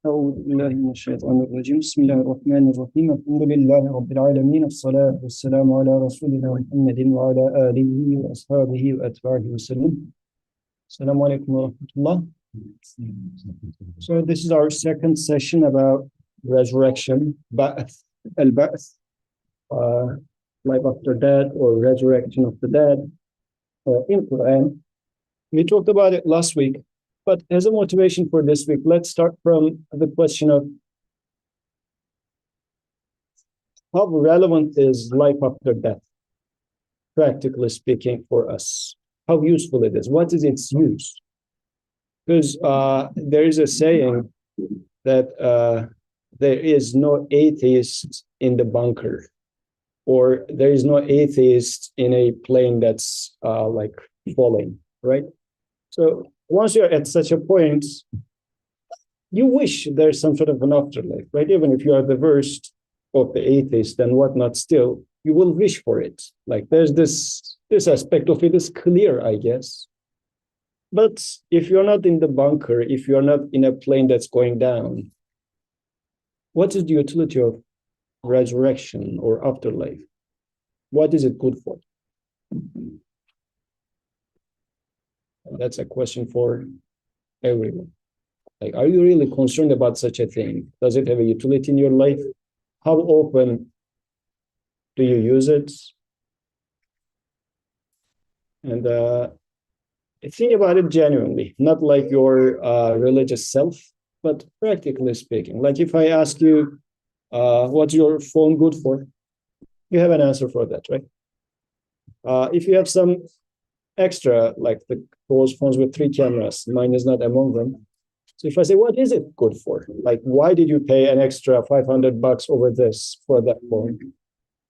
أعوذ بالله من الشيطان الرجيم بسم الله الرحمن الرحيم الحمد لله رب العالمين الصلاة والسلام على رسولنا محمد وعلى آله وأصحابه وأتباعه وسلم السلام عليكم ورحمة الله. So this is our second session about resurrection, Ba'ath, al-Ba'ath, life after death or resurrection of the dead in Quran. We talked about it last week, but as a motivation for this week, let's start from the question of how relevant is life after death, practically speaking, for us? How useful it is? What is its use? Because there is a saying that there is no atheist in the bunker, or there is no atheist in a plane that's like falling, right? So once you're at such a point, you wish there's some sort of an afterlife, right? Even if you are the worst of the atheists and whatnot, still you will wish for it. Like there's this aspect of it is clear, I guess. But if you're not in the bunker, if you're not in a plane that's going down, what is the utility of resurrection or afterlife? What is it good for? That's a question for everyone. Like, are you really concerned about such a thing? Does it have a utility in your life? How often do you use it? And think about it genuinely, not like your religious self, but practically speaking. Like if I ask you, what's your phone good for? You have an answer for that, right? If you have some extra, like those phones with 3 cameras, mine is not among them. So if I say, what is it good for? Like, why did you pay an extra $500 over this for that phone?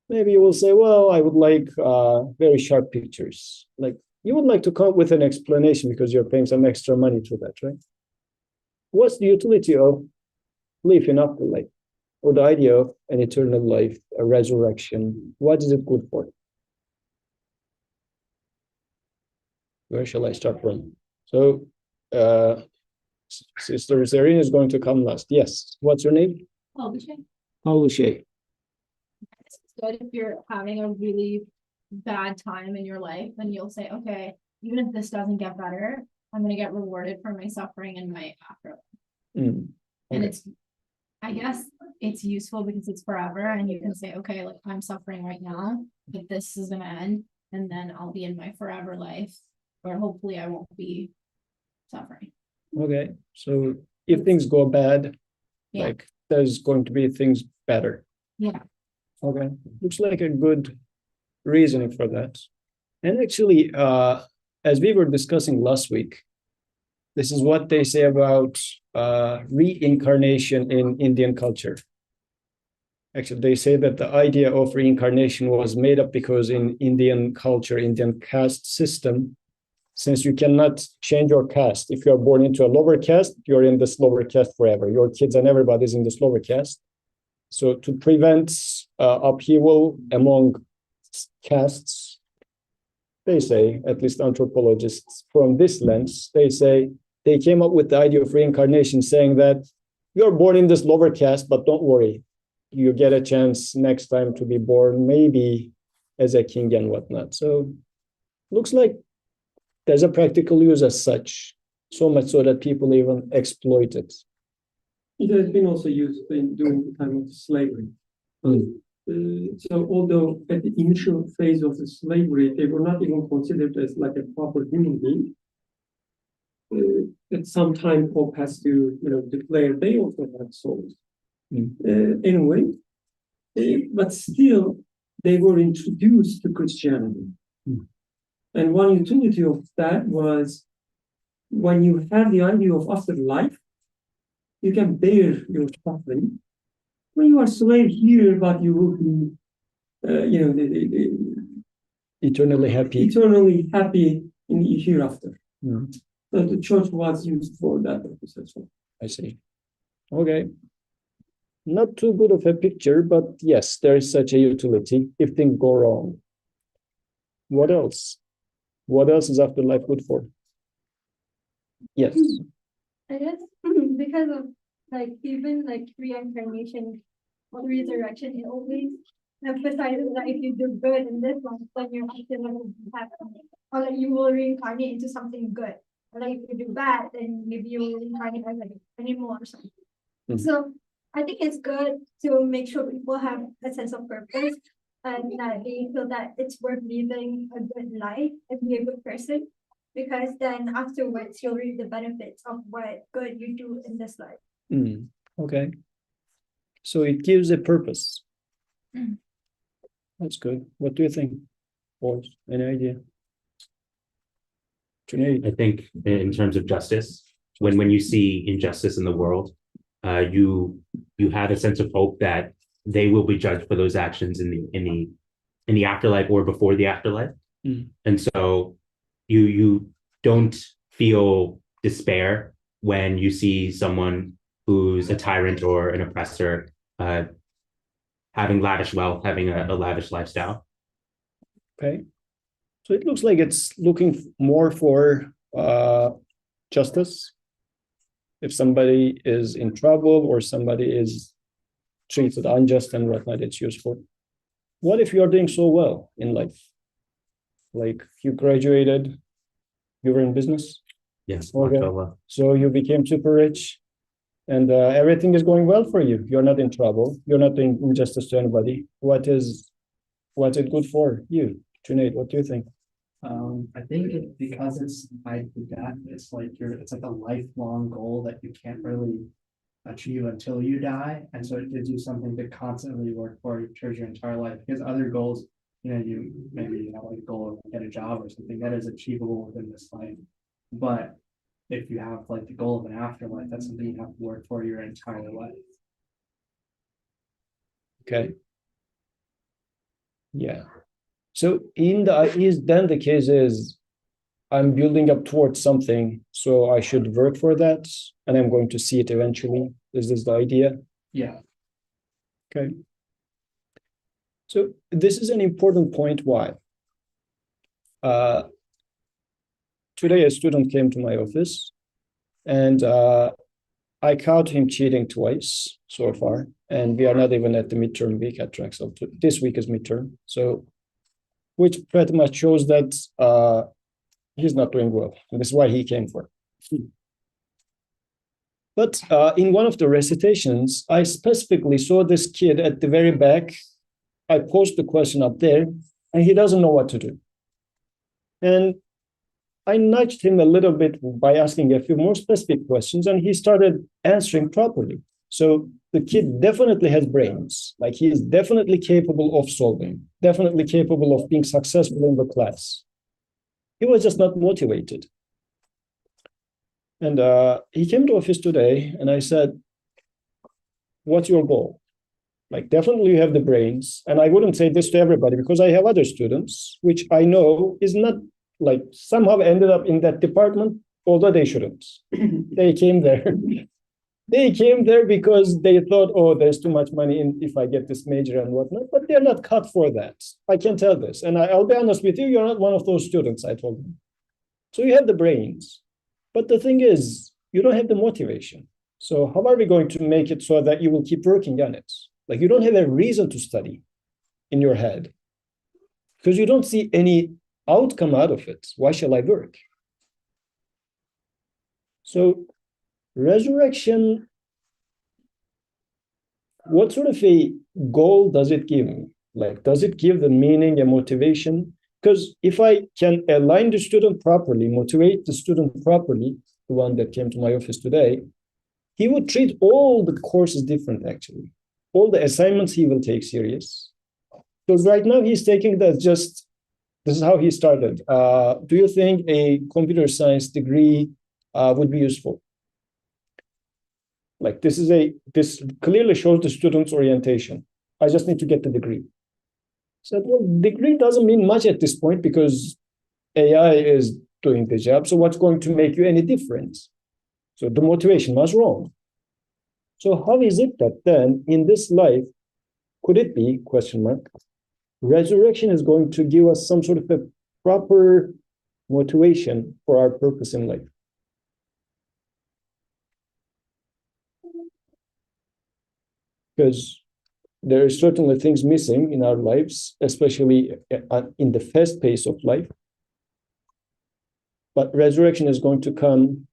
Maybe you will say, well, I would like very sharp pictures. Like, you would like to come up with an explanation because you're paying some extra money to that, right? What's the utility of life in afterlife, or the idea of an eternal life, a resurrection? What is it good for? Where shall I start from? So, Sister Zarina is going to come last. Yes. What's your name? Paulushay. It's good if you're having a really bad time in your life, then you'll say, okay, even if this doesn't get better, I'm going to get rewarded for my suffering in my afterlife. Okay. And I guess it's useful because it's forever, and you can say, okay, like I'm suffering right now, but this is going to end, and then I'll be in my forever life where hopefully I won't be suffering. Okay. So if things go bad, Yeah. like there's going to be things better. Yeah. Okay. Looks like a good reasoning for that. And actually, as we were discussing last week, this is what they say about reincarnation in Indian culture. Actually, they say that the idea of reincarnation was made up because in Indian culture, Indian caste system, since you cannot change your caste, if you are born into a lower caste, you're in this lower caste forever. Your kids and everybody's in this lower caste. So to prevent upheaval among castes, they say, at least anthropologists from this lens, they say they came up with the idea of reincarnation, saying that you're born in this lower caste, but don't worry, you get a chance next time to be born, maybe as a king and whatnot. So looks like there's a practical use as such, so much so that people even exploit it. It has been also used during the time of slavery. So although at the initial phase of the slavery, they were not even considered as like a proper human being, at some time Pope has to declare they also have souls. Anyway, but still they were introduced to Christianity. And one utility of that was when you have the idea of afterlife, you can bear your suffering. When you are slave here, but you will be, eternally happy. Eternally happy in the hereafter. So the church was used for that purpose as well. I see. Okay. Not too good of a picture, but yes, there is such a utility if things go wrong. What else? What else is afterlife good for? Yes. I guess because of like even like reincarnation or resurrection, it always emphasizes that if you do good in this life, then your afterlife will be happy. Or like you will reincarnate into something good. Or like if you do bad, then maybe you will reincarnate as like an animal or something. Mhm. So I think it's good to make sure people have a sense of purpose and that they feel that it's worth living a good life and be a good person. Because then afterwards you'll reap the benefits of what good you do in this life. Okay. So it gives a purpose. Mm. That's good. What do you think, boys? Any idea? Junaid? I think in terms of justice, when you see injustice in the world, you have a sense of hope that they will be judged for those actions in the afterlife or before the afterlife. Mm. And so you don't feel despair when you see someone who's a tyrant or an oppressor having lavish wealth, having a lavish lifestyle. Okay. So it looks like it's looking more for justice. If somebody is in trouble or somebody is treated unjust and whatnot, it's useful. What if you're doing so well in life? Like you graduated, you were in business, Yes, Okay. mashallah. so you became super rich, and everything is going well for you. You're not in trouble. You're not doing injustice to anybody. What's it good for you? Junaid, what do you think? I think because it's tied to death, it's like a lifelong goal that you can't really achieve until you die. And so it gives you something to constantly work for towards your entire life. Because other goals, you maybe have like a goal of get a job or something that is achievable within this life. But if you have like the goal of an afterlife, that's something you have to work for your entire life. Okay. Yeah. So then the case is I'm building up towards something, so I should work for that, and I'm going to see it eventually. Is this the idea? Yeah. Okay. So this is an important point. Why? Today a student came to my office, and I caught him cheating twice so far, and we are not even at the midterm week at Drexel. This week is midterm, so which pretty much shows that he's not doing well. And this is why he came for. But in one of the recitations, I specifically saw this kid at the very back. I posed the question up there, and he doesn't know what to do. And I nudged him a little bit by asking a few more specific questions, and he started answering properly. So the kid definitely has brains, like he is definitely capable of solving, definitely capable of being successful in the class. He was just not motivated. And he came to office today, and I said, what's your goal? Like, definitely you have the brains. And I wouldn't say this to everybody because I have other students, which I know is not like somehow ended up in that department, although they shouldn't. They came there. They came there because they thought, oh, there's too much money in if I get this major and whatnot, but they're not cut for that. I can tell this. And I'll be honest with you, you're not one of those students, I told them. So you have the brains. But the thing is, you don't have the motivation. So how are we going to make it so that you will keep working on it? Like you don't have a reason to study in your head because you don't see any outcome out of it. Why shall I work? So resurrection, what sort of a goal does it give me? Like, does it give the meaning and motivation? Because if I can align the student properly, motivate the student properly, the one that came to my office today, he would treat all the courses different, actually. All the assignments he will take serious. Because right now he's taking that just, this is how he started. Do you think a computer science degree would be useful? Like this clearly shows the student's orientation. I just need to get the degree. So, well, degree doesn't mean much at this point because AI is doing the job. So what's going to make you any different? So the motivation was wrong. So how is it that then in this life, could it be, question mark, resurrection is going to give us some sort of a proper motivation for our purpose in life? because there are certainly things missing in our lives, especially in the fast pace of life. But resurrection is going to come.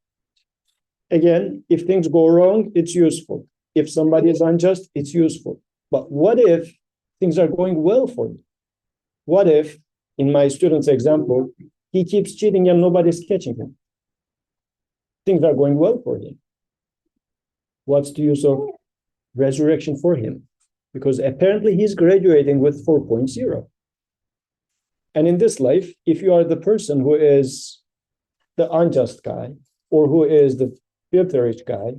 Again, if things go wrong, it's useful. If somebody is unjust, it's useful. But what if things are going well for you? What if, in my student's example, he keeps cheating and nobody's catching him? Things are going well for him. What's the use of resurrection for him? Because apparently he's graduating with 4.0. And in this life, if you are the person who is the unjust guy, or who is the filthy rich guy,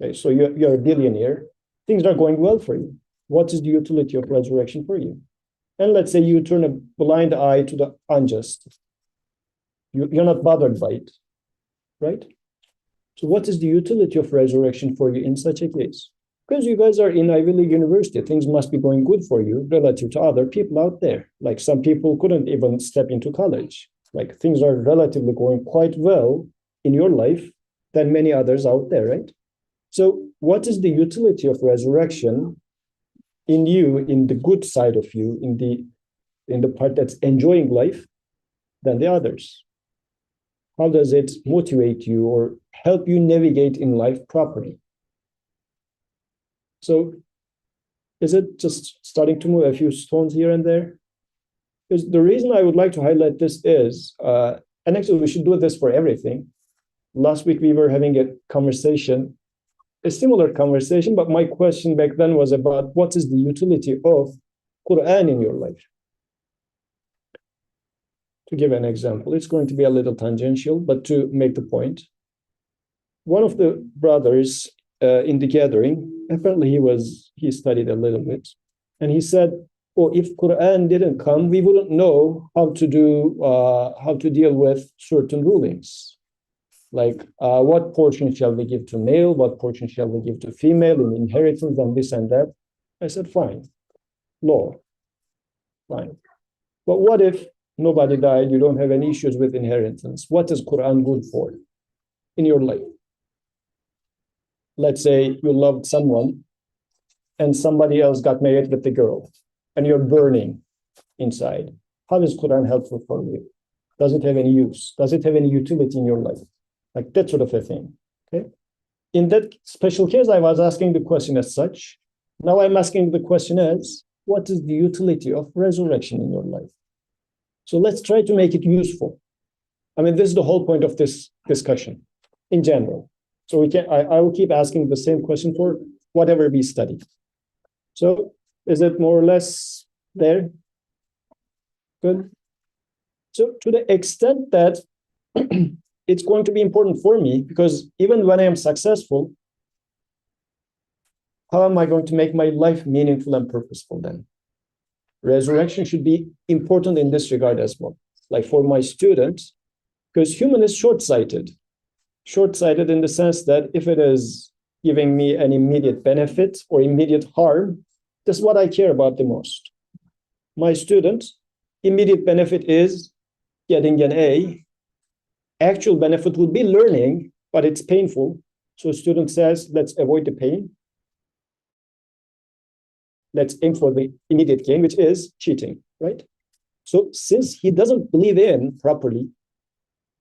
okay, so you're a billionaire, things are going well for you. What is the utility of resurrection for you? And let's say you turn a blind eye to the unjust. You're not bothered by it, right? So what is the utility of resurrection for you in such a case? Because you guys are in Ivy League University, things must be going good for you relative to other people out there. Like some people couldn't even step into college. Like things are relatively going quite well in your life than many others out there, right? So what is the utility of resurrection in you, in the good side of you, in the part that's enjoying life than the others? How does it motivate you or help you navigate in life properly? So is it just starting to move a few stones here and there? Because the reason I would like to highlight this is, and actually we should do this for everything. Last week we were having a conversation, a similar conversation, but my question back then was about what is the utility of Quran in your life? To give an example, it's going to be a little tangential, but to make the point, one of the brothers in the gathering, apparently he studied a little bit, and he said, "Oh, if Quran didn't come, we wouldn't know how to deal with certain rulings. Like what portion shall we give to male, what portion shall we give to female in inheritance and this and that." I said, fine, law, fine. But what if nobody died, you don't have any issues with inheritance? What is Quran good for in your life? Let's say you loved someone and somebody else got married with the girl and you're burning inside. How is Quran helpful for you? Does it have any use? Does it have any utility in your life? Like that sort of a thing, okay? In that special case, I was asking the question as such. Now I'm asking the question as, what is the utility of resurrection in your life? So let's try to make it useful. I mean, this is the whole point of this discussion in general. So I will keep asking the same question for whatever we study. So is it more or less there? Good. So to the extent that it's going to be important for me, because even when I am successful, how am I going to make my life meaningful and purposeful then? Resurrection should be important in this regard as well. Like for my students, because human is short-sighted. Short-sighted in the sense that if it is giving me an immediate benefit or immediate harm, that's what I care about the most. My student, immediate benefit is getting an A. Actual benefit would be learning, but it's painful. So a student says, let's avoid the pain. Let's aim for the immediate gain, which is cheating, right? So since he doesn't believe in properly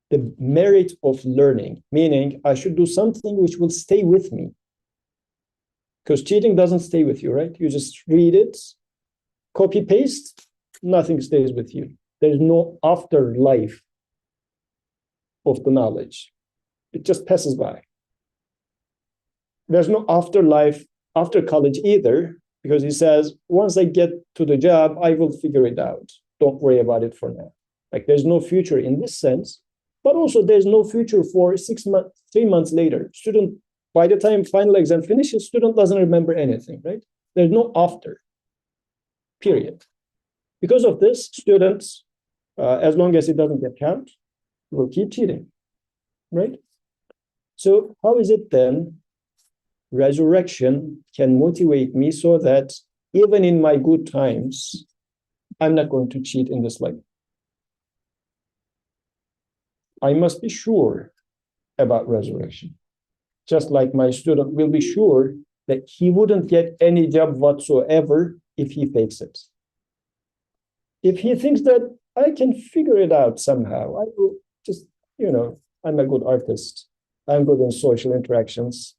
the merit of learning, meaning I should do something which will stay with me. Because cheating doesn't stay with you, right? You just read it, copy paste, nothing stays with you. There's no afterlife of the knowledge. It just passes by. There's no afterlife after college either, because he says, once I get to the job, I will figure it out. Don't worry about it for now. Like there's no future in this sense, but also there's no future for 6 months, 3 months later. Student, by the time final exam finishes, student doesn't remember anything, right? There's no after, period. Because of this, students, as long as it doesn't get caught, will keep cheating, right? So how is it then resurrection can motivate me so that even in my good times, I'm not going to cheat in this life? I must be sure about resurrection. Just like my student will be sure that he wouldn't get any job whatsoever if he fakes it. If he thinks that I can figure it out somehow, I will just, I'm a good artist. I'm good in social interactions.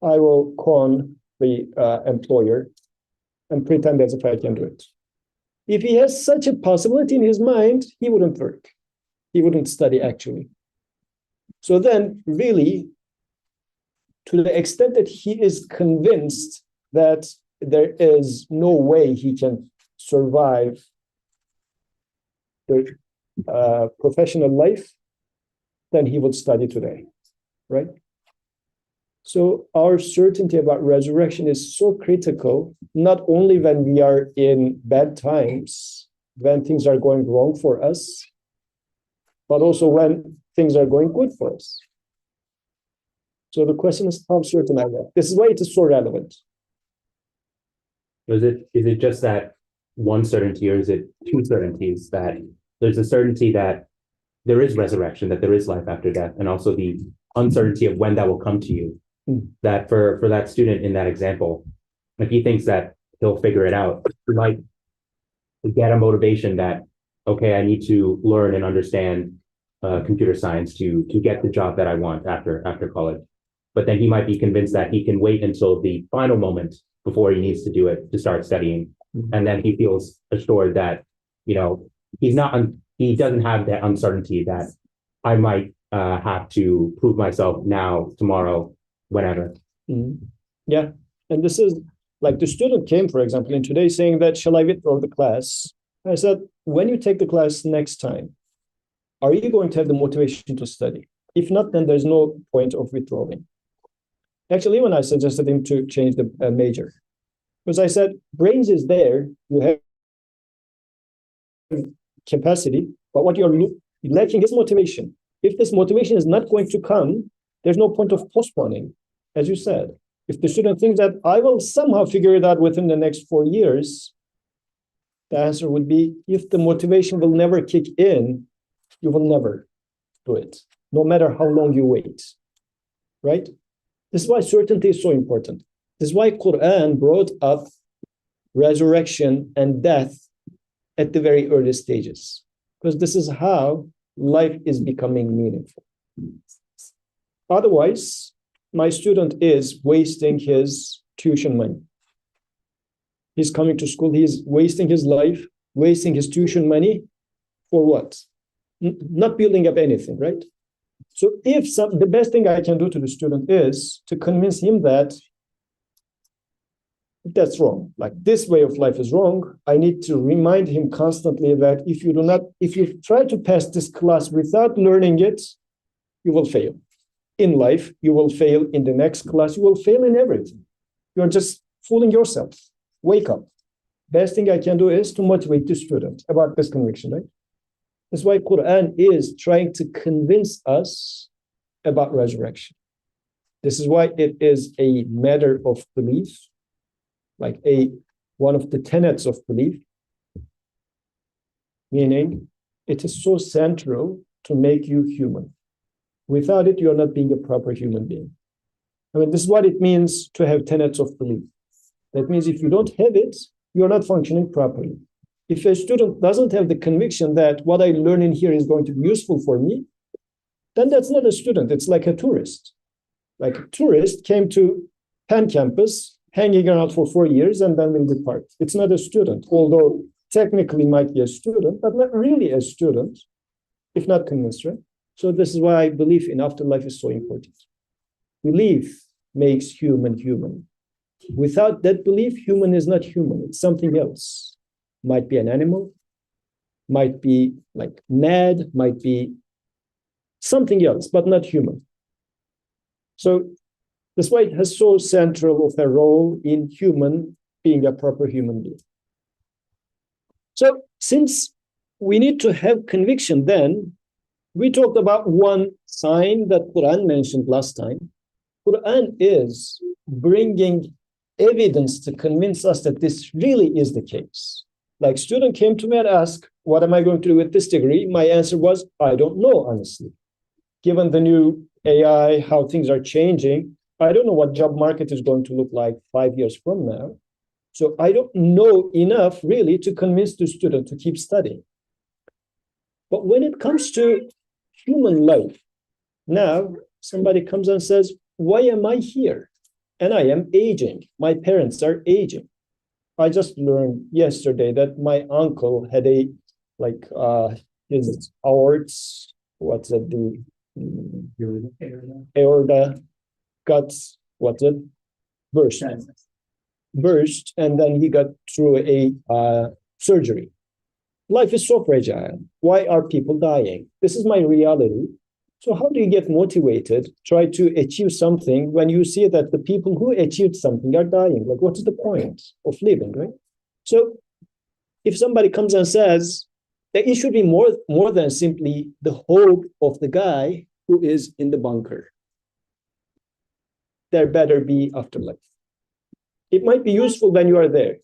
I will con the employer and pretend as if I can do it. If he has such a possibility in his mind, he wouldn't work. He wouldn't study actually. So then really, to the extent that he is convinced that there is no way he can survive the professional life, then he would study today, right? So our certainty about resurrection is so critical, not only when we are in bad times, when things are going wrong for us, but also when things are going good for us. So the question is, how certain are we? This is why it is so relevant. Is it just that one certainty, or is it two certainties? That there's a certainty that there is resurrection, that there is life after death, and also the uncertainty of when that will come to you. That for that student in that example, if he thinks that he'll figure it out, he might get a motivation that, okay, I need to learn and understand computer science to get the job that I want after college. But then he might be convinced that he can wait until the final moment before he needs to do it to start studying. And then he feels assured that, he doesn't have that uncertainty that I might have to prove myself now, tomorrow, whenever. Yeah. And this is like the student came, for example, in today saying that, shall I withdraw the class? I said, when you take the class next time, are you going to have the motivation to study? If not, then there's no point of withdrawing. Actually, even I suggested him to change the major. Because I said, brains is there, you have capacity, but what you're lacking is motivation. If this motivation is not going to come, there's no point of postponing, as you said. If the student thinks that I will somehow figure it out within the next 4 years, the answer would be, if the motivation will never kick in, you will never do it, no matter how long you wait, right? This is why certainty is so important. This is why Quran brought up resurrection and death at the very early stages, because this is how life is becoming meaningful. Otherwise, my student is wasting his tuition money. He's coming to school, he's wasting his life, wasting his tuition money for what? Not building up anything, right? So the best thing I can do to the student is to convince him that that's wrong. Like, this way of life is wrong. I need to remind him constantly that if you try to pass this class without learning it, you will fail. In life, you will fail in the next class, you will fail in everything. You're just fooling yourself. Wake up. Best thing I can do is to motivate the student about this conviction, right? That's why Quran is trying to convince us about resurrection. This is why it is a matter of belief, like one of the tenets of belief, meaning it is so central to make you human. Without it, you're not being a proper human being. I mean, this is what it means to have tenets of belief. That means if you don't have it, you're not functioning properly. If a student doesn't have the conviction that what I learn in here is going to be useful for me, then that's not a student. It's like a tourist. Like a tourist came to Penn campus, hanging around for 4 years, and then will depart. It's not a student, although technically might be a student, but not really a student, if not convinced, right? So this is why belief in afterlife is so important. Belief makes human human. Without that belief, human is not human. It's something else. Might be an animal, might be like mad, might be something else, but not human. So that's why it has so central of a role in human being a proper human being. So since we need to have conviction, then we talked about one sign that Quran mentioned last time. Quran is bringing evidence to convince us that this really is the case. Like, student came to me and asked, what am I going to do with this degree? My answer was, I don't know, honestly. Given the new AI, how things are changing, I don't know what job market is going to look like 5 years from now. So I don't know enough really to convince the student to keep studying. But when it comes to human life, now somebody comes and says, why am I here? And I am aging. My parents are aging. I just learned yesterday that my uncle had his aorts, what's it, the aorta got, what's it, burst, and then he got through a surgery. Life is so fragile. Why are people dying? This is my reality. So how do you get motivated, try to achieve something when you see that the people who achieved something are dying? Like, what is the point of living, right? So if somebody comes and says that it should be more than simply the hope of the guy who is in the bunker, there better be afterlife. It might be useful when you are there,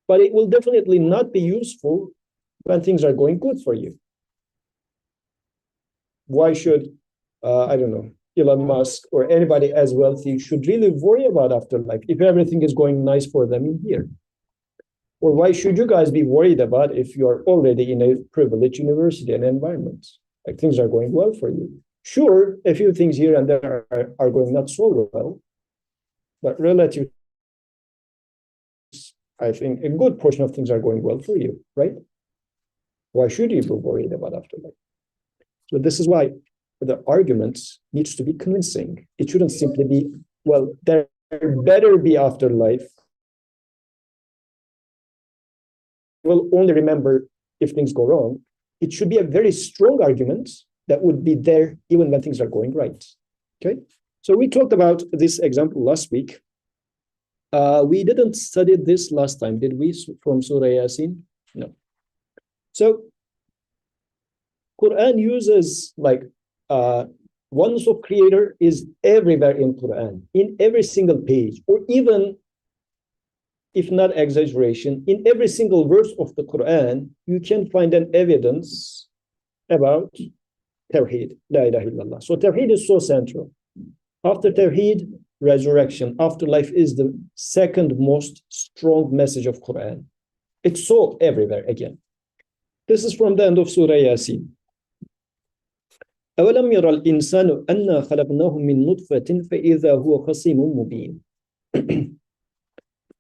but it will definitely not be useful when things are going good for you. Why should, I don't know, Elon Musk or anybody as wealthy should really worry about afterlife if everything is going nice for them in here? Or why should you guys be worried about if you are already in a privileged university and environment? Like, things are going well for you. Sure, a few things here and there are going not so well, but relative, I think a good portion of things are going well for you, right? Why should you be worried about afterlife? So this is why the argument needs to be convincing. It shouldn't simply be, well, there better be afterlife. We'll only remember if things go wrong. It should be a very strong argument that would be there even when things are going right. Okay, so we talked about this example last week. We didn't study this last time, did we, from Surah Yasin? No. So Quran uses oneness of creator is everywhere in Quran, in every single page, or even, if not exaggeration, in every single verse of the Quran, you can find an evidence about Tawheed, La ilaha illallah. So Tawheed is so central. After Tawheed, resurrection, afterlife is the second most strong message of Quran. It's so everywhere again. This is from the end of Surah Yasin. أَوَلَمْ يَرَ الْإِنسَانُ أَنَّا خَلَقْنَاهُ مِنْ نُطْفَةٍ فَإِذَا هُوَ خَصِيمٌ مُبِينٌ.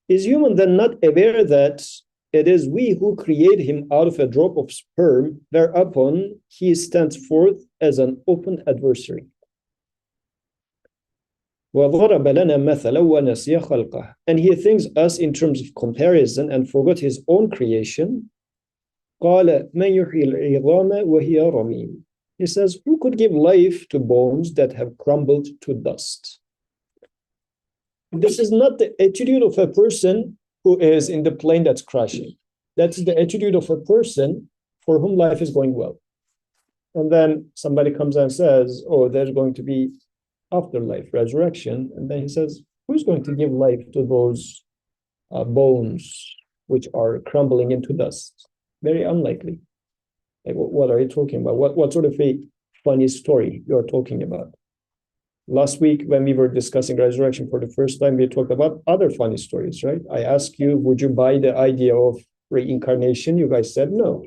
Is human then not aware that it is we who create him out of a drop of sperm, whereupon he stands forth as an open adversary? وَضَرَبَ لَنَا مَثَلًا وَنَسِيَ خَلْقَهُ. And he thinks us in terms of comparison and forgot his own creation. قَالَ مَنْ يُحْيِي الْعِظَامَ وَهِيَ رَمِيمٌ. He says, who could give life to bones that have crumbled to dust? This is not the attitude of a person who is in the plane that's crashing. That's the attitude of a person for whom life is going well. And then somebody comes and says, oh, there's going to be afterlife, resurrection. And then he says, who's going to give life to those bones which are crumbling into dust? Very unlikely. Like, what are you talking about? What sort of a funny story you're talking about? Last week, when we were discussing resurrection for the first time, we talked about other funny stories, right? I asked you, would you buy the idea of reincarnation? You guys said no.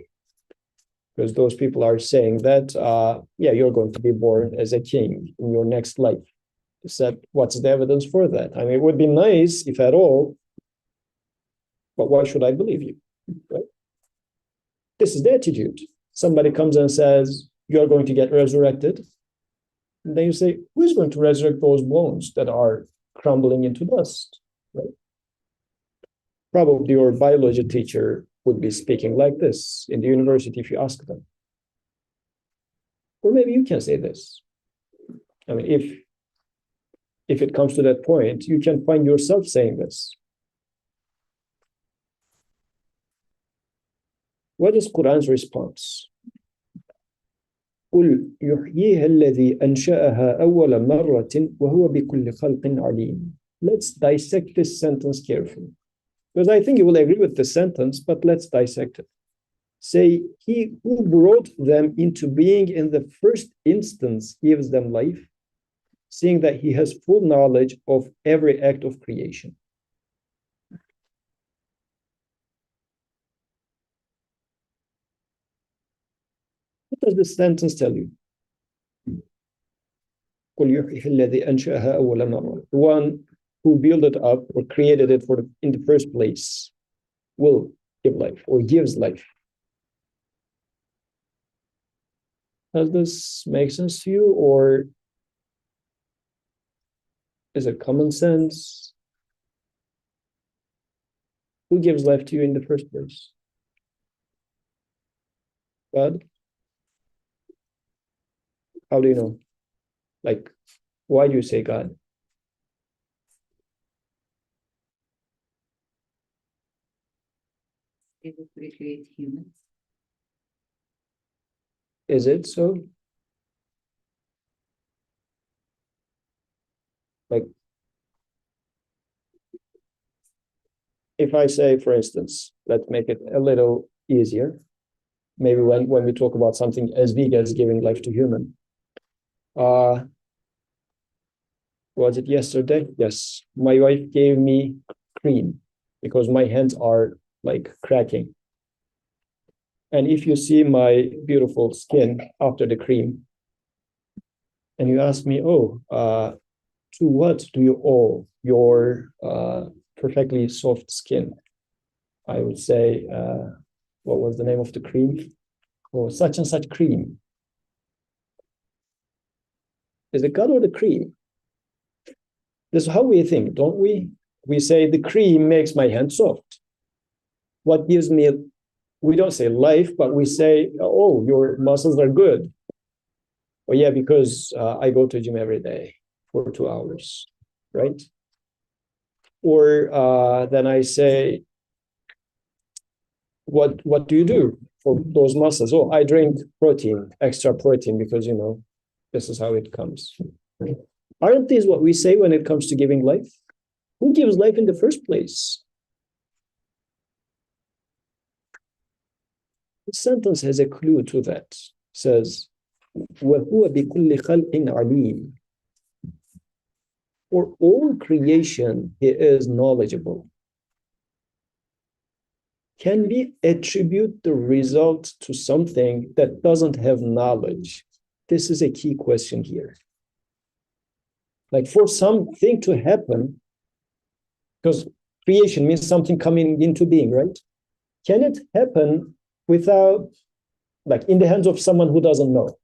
Because those people are saying that, you're going to be born as a king in your next life. You said, what's the evidence for that? I mean, it would be nice, if at all, but why should I believe you? Right? This is the attitude. Somebody comes and says, you're going to get resurrected. And then you say, who's going to resurrect those bones that are crumbling into dust? Right? Probably your biology teacher would be speaking like this in the university if you ask them. Or maybe you can say this. I mean, if it comes to that point, you can find yourself saying this. What is Quran's response? قُلْ يُحْيِيهَا الَّذِي أَنْشَأَهَا أَوَّلَ مَرَّةٍ وَهُوَ بِكُلِّ خَلْقٍ عَلِيمٌ. Let's dissect this sentence carefully. Because I think you will agree with the sentence, but let's dissect it. Say, he who brought them into being in the first instance gives them life. seeing that he has full knowledge of every act of creation. What does this sentence tell you? قل يحيي الذي أنشأها أول مرة. The one who built it up or created it in the first place will give life or gives life. Does this make sense to you, or is it common sense? Who gives life to you in the first place? God? How do you know? Like, why do you say God? Able to recreate humans. Is it so? Like, if I say, for instance, let's make it a little easier. Maybe when we talk about something as big as giving life to human. Was it yesterday? Yes. My wife gave me cream because my hands are like cracking. And if you see my beautiful skin after the cream, and you ask me, to what do you owe your perfectly soft skin? I would say, what was the name of the cream? Oh, such and such cream. Is it God or the cream? This is how we think, don't we? We say the cream makes my hand soft. What gives me, we don't say life, but we say, oh, your muscles are good. Well, yeah, because I go to the gym every day for 2 hours, right? Or then I say, what do you do for those muscles? Oh, I drink protein, extra protein, because, this is how it comes. Aren't these what we say when it comes to giving life? Who gives life in the first place? The sentence has a clue to that. It says, وَهُوَ بِكُلِّ خَلْقٍ عَلِيمٍ. For all creation, he is knowledgeable. Can we attribute the result to something that doesn't have knowledge? This is a key question here. Like for something to happen, because creation means something coming into being, right? Can it happen without, like in the hands of someone who doesn't know?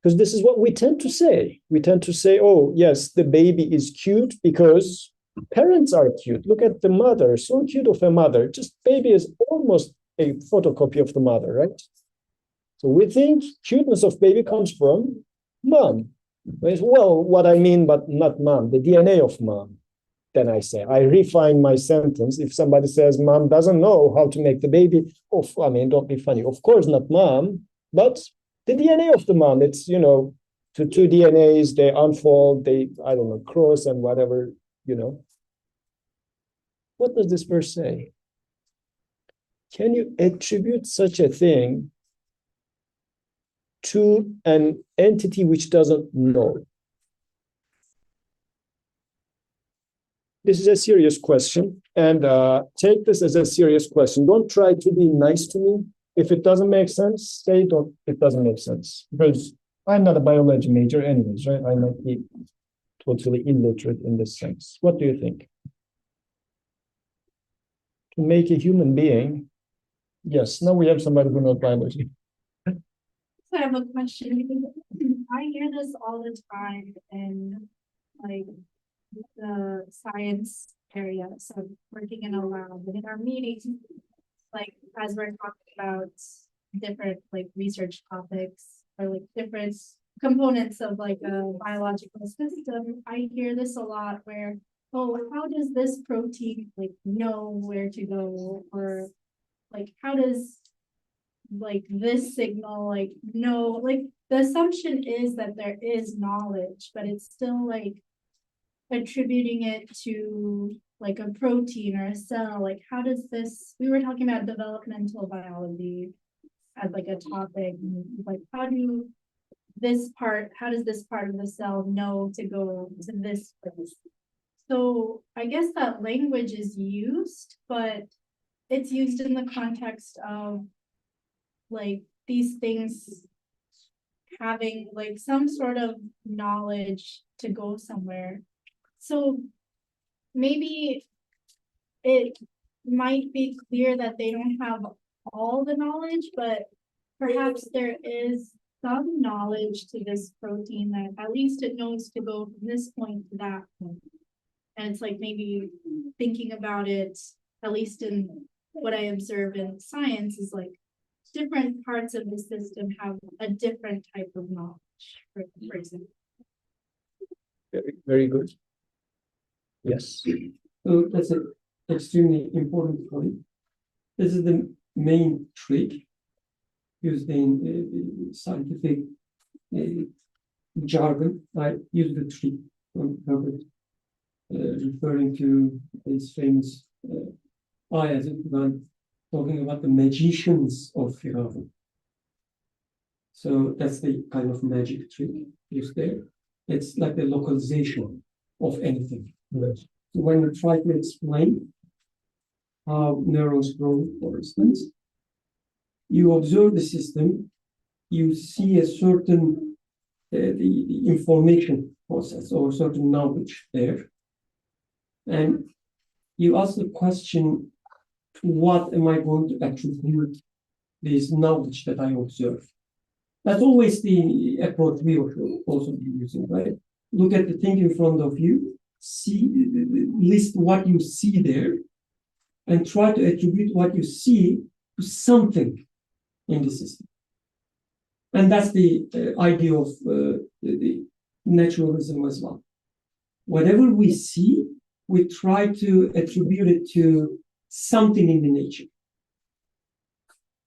Because this is what we tend to say. We tend to say, oh, yes, the baby is cute because parents are cute. Look at the mother, so cute of a mother. Just baby is almost a photocopy of the mother, right? So we think cuteness of baby comes from mom. Well, what I mean, but not mom, the DNA of mom. Then I say, I refine my sentence. If somebody says mom doesn't know how to make the baby, don't be funny. Of course, not mom, but the DNA of the mom. It's, two DNAs, they unfold, cross and whatever, What does this verse say? Can you attribute such a thing to an entity which doesn't know? This is a serious question, and take this as a serious question. Don't try to be nice to me. If it doesn't make sense, say it doesn't make sense. Because I'm not a biology major anyways, right? I might be totally illiterate in this sense. What do you think? To make a human being, yes, now we have somebody who knows biology. I have a question because I hear this all the time in like the science area. So working in a lab and in our meetings, like as we're talking about different like research topics or like different components of like a biological system, I hear this a lot where, oh, how does this protein like know where to go, or like how does like this signal like know, like the assumption is that there is knowledge, but it's still like attributing it to like a protein or a cell. Like how does this, we were talking about developmental biology as like a topic, like how do this part, how does this part of the cell know to go to this place? So I guess that language is used, but it's used in the context of like these things having like some sort of knowledge to go somewhere. So maybe it might be clear that they don't have all the knowledge, but perhaps there is some knowledge to this protein that at least it knows to go from this point to that point. And it's like maybe thinking about it, at least in what I observe in science, is like different parts of the system have a different type of knowledge, for example. Very, very good. Yes. So that's an extremely important point. This is the main trick used in scientific jargon. I use the trick from Herbert, referring to his famous ayah when talking about the magicians of Fir'aun. So that's the kind of magic trick used there. It's like the localization of anything. Yes. So when you try to explain how neurons grow, for instance, you observe the system, you see a certain the information process or certain knowledge there, and you ask the question, what am I going to attribute this knowledge that I observe? That's always the approach we also be using, right? Look at the thing in front of you, list what you see there, and try to attribute what you see to something in the system. And that's the idea of the naturalism as well. Whatever we see, we try to attribute it to something in the nature.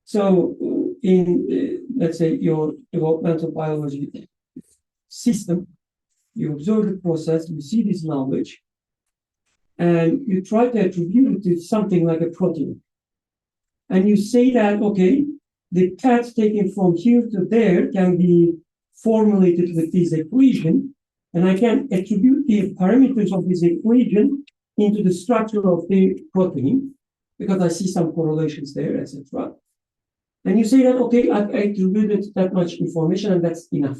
So in, let's say, your developmental biology system, you observe the process, you see this knowledge, and you try to attribute it to something like a protein. And you say that, okay, the path taken from here to there can be formulated with this equation, and I can attribute the parameters of this equation into the structure of the protein, because I see some correlations there, etc. And you say that, okay, I attributed that much information, and that's enough.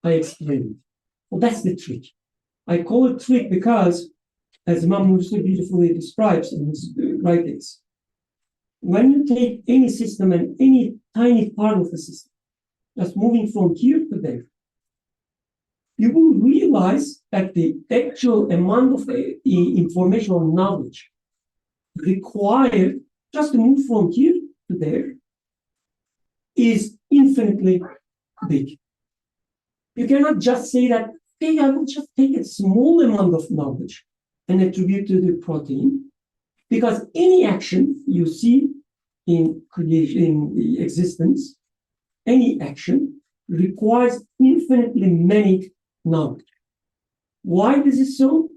I explain it. Well, that's the trick. I call it trick because, as Imam Nursi beautifully describes in his writings, when you take any system and any tiny part of the system, just moving from here to there, you will realize that the actual amount of information or knowledge required just to move from here to there is infinitely big. You cannot just say that, hey, I will just take a small amount of knowledge and attribute to the protein, because any action you see in creation, in the existence, any action requires infinitely many knowledge. Why this is so?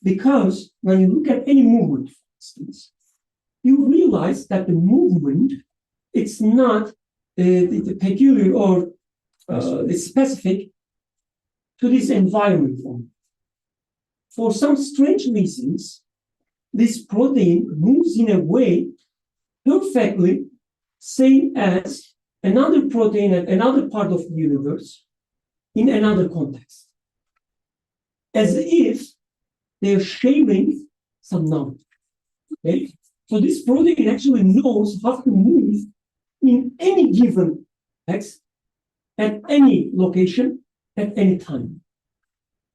Because when you look at any movement, for instance, you realize that the movement, it's not the peculiar or the specific to this environment. For some strange reasons, this protein moves in a way perfectly same as another protein at another part of the universe in another context, as if they're sharing some knowledge. Okay? So this protein actually knows how to move in any given X at any location at any time.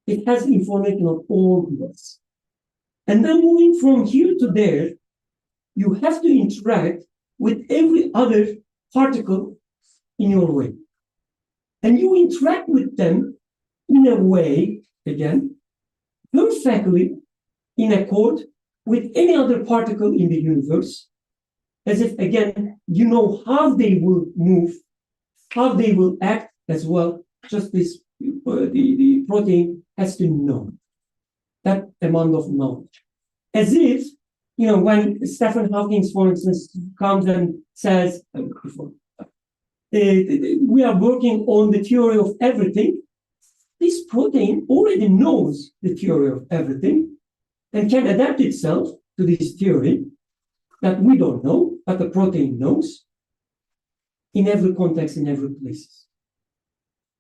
It has information of all of us. And then moving from here to there, you have to interact with every other particle in your way. And you interact with them in a way, again, perfectly in accord with any other particle in the universe, as if, again, you know how they will move, how they will act as well. Just this, the protein has to know that amount of knowledge. As if, you know, when Stephen Hawking, for instance, comes and says, we are working on the theory of everything. This protein already knows the theory of everything and can adapt itself to this theory that we don't know, but the protein knows in every context, in every place.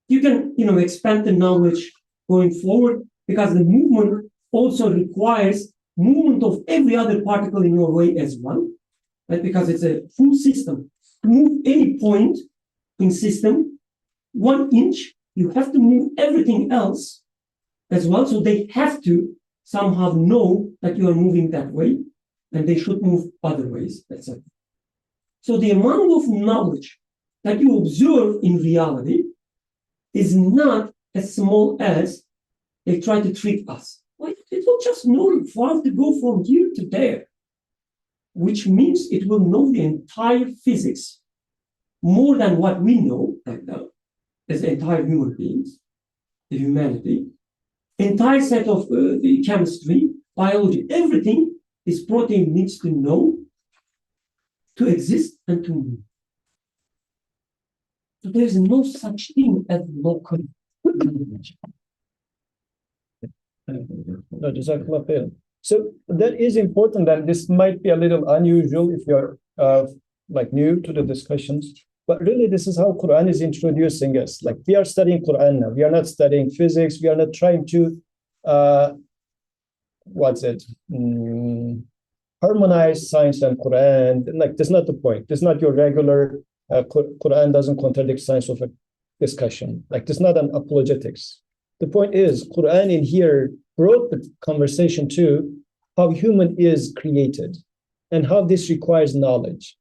You can, expand the knowledge going forward because the movement also requires movement of every other particle in your way as well, right? Because it's a full system. To move any point in system 1 inch, you have to move everything else as well. So they have to somehow know that you are moving that way, and they should move other ways, etc. So the amount of knowledge that you observe in reality is not as small as they try to treat us. Well, it will just know how to go from here to there, which means it will know the entire physics more than what we know right now as entire human beings, the humanity, entire set of the chemistry, biology, everything this protein needs to know to exist and to move. So there is no such thing as local knowledge. No, Jazakallah khair. So that is important, and this might be a little unusual if you're new to the discussions. But really, this is how Quran is introducing us. Like, we are studying Quran now. We are not studying physics. We are not trying to harmonize science and Quran. Like, that's not the point. This is not your regular Quran doesn't contradict science of a discussion. Like, this is not an apologetics. The point is, Quran in here brought the conversation to how human is created and how this requires knowledge.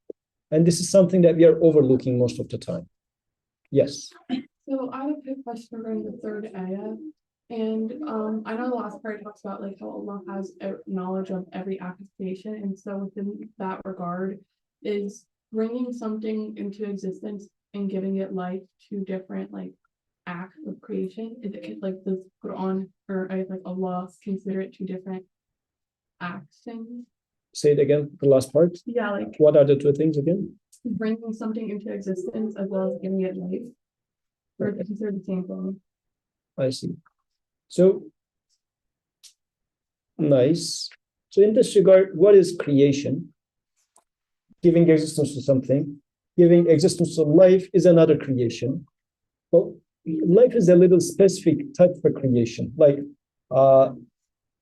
And this is something that we are overlooking most of the time. Yes. So I have a quick question regarding the third ayah. And I know the last part talks about like how Allah has knowledge of every act of creation. And so within that regard, is bringing something into existence and giving it life to different like acts of creation? Is it like the Quran or like Allah consider it two different actions? Say it again, the last part. Yeah, like What are the two things again? bringing something into existence as well as giving it life. Or is it considered the same thing? I see. So, nice. So in this regard, what is creation? Giving existence to something. Giving existence to life is another creation. But life is a little specific type of creation. Like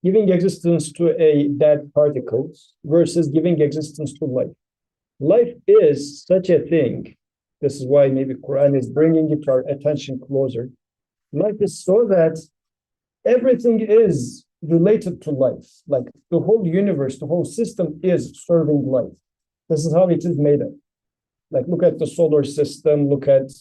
giving existence to a dead particle versus giving existence to life. Life is such a thing. This is why maybe Quran is bringing it to our attention closer. Life is so that everything is related to life. Like the whole universe, the whole system is serving life. This is how it is made up. Like, look at the solar system, look at,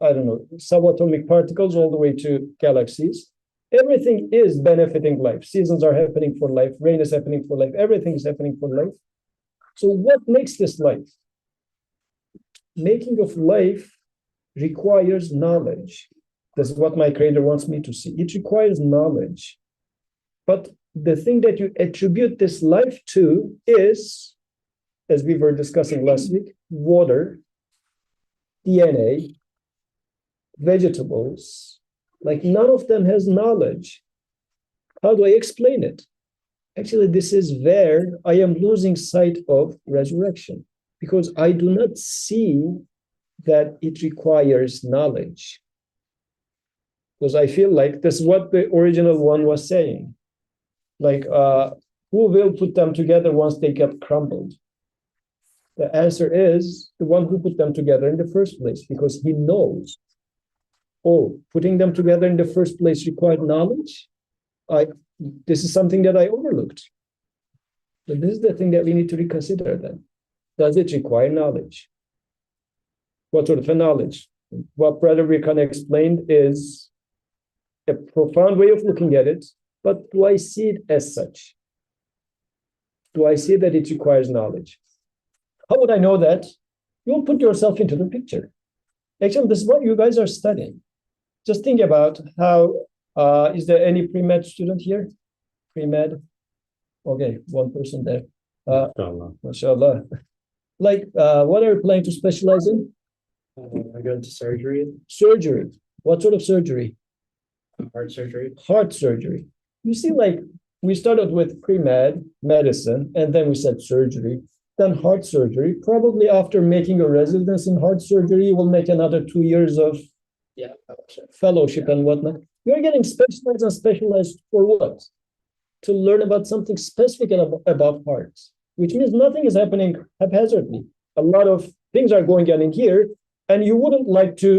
I don't know, subatomic particles all the way to galaxies. Everything is benefiting life. Seasons are happening for life. Rain is happening for life. Everything is happening for life. So what makes this life? Making of life requires knowledge. This is what my creator wants me to see. It requires knowledge. But the thing that you attribute this life to is, as we were discussing last week, water, DNA, vegetables. Like, none of them has knowledge. How do I explain it? Actually, this is where I am losing sight of resurrection, because I do not see that it requires knowledge. Because I feel like this is what the original one was saying. Like, who will put them together once they get crumbled? The answer is the one who put them together in the first place, because he knows. Oh, putting them together in the first place required knowledge? This is something that I overlooked. But this is the thing that we need to reconsider then. Does it require knowledge? What sort of a knowledge? What Brother Rikan explained is a profound way of looking at it, but do I see it as such? Do I see that it requires knowledge? How would I know that? You'll put yourself into the picture. Actually, this is what you guys are studying. Just think about how, is there any pre-med student here? Pre-med? Okay, one person there. Inshallah. MashaAllah. Like, what are you planning to specialize in? I go into surgery, Surgery. What sort of surgery? heart surgery. Heart surgery. You see, like we started with pre-med, medicine, and then we said surgery, then heart surgery. Probably after making a residence in heart surgery, you will make another 2 years of Yeah. fellowship and whatnot. You're getting specialized and specialized for what? To learn about something specific about hearts, which means nothing is happening haphazardly. A lot of things are going on in here, and you wouldn't like to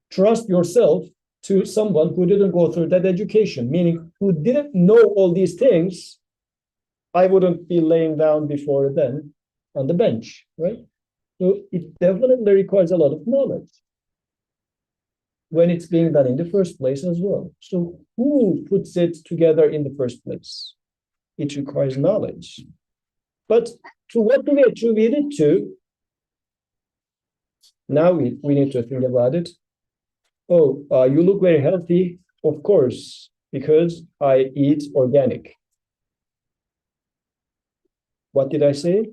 trust yourself to someone who didn't go through that education, meaning who didn't know all these things. I wouldn't be laying down before then on the bench, right? So it definitely requires a lot of knowledge when it's being done in the first place as well. So who puts it together in the first place? It requires knowledge. But to what do we attribute it to? Now we need to think about it. Oh, you look very healthy. Of course, because I eat organic. What did I say?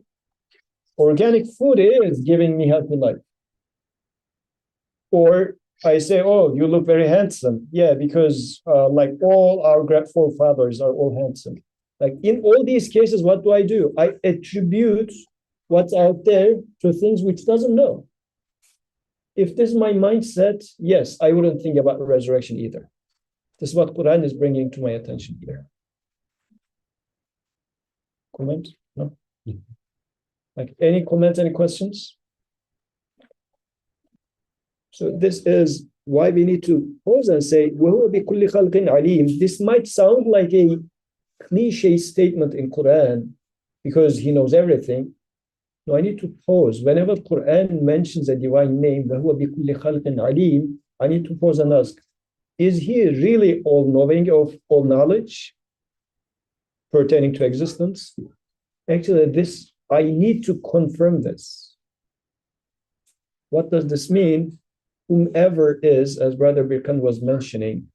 Organic food is giving me healthy life. Or I say, oh, you look very handsome. Yeah, because like all our forefathers are all handsome. Like in all these cases, what do? I attribute what's out there to things which doesn't know. If this is my mindset, yes, I wouldn't think about resurrection either. This is what Quran is bringing to my attention here. Comment? No? Like any comments, any questions? So this is why we need to pause and say, وَهُوَ بِكُلِّ خَلْقٍ عَلِيمٍ. This might sound like a cliche statement in Quran because he knows everything. No, I need to pause. Whenever Quran mentions a divine name, وَهُوَ بِكُلِّ خَلْقٍ عَلِيمٍ, I need to pause and ask, is he really all-knowing of all knowledge pertaining to existence? Actually, I need to confirm this. What does this mean? Whomever is, as Brother Birkan was mentioning,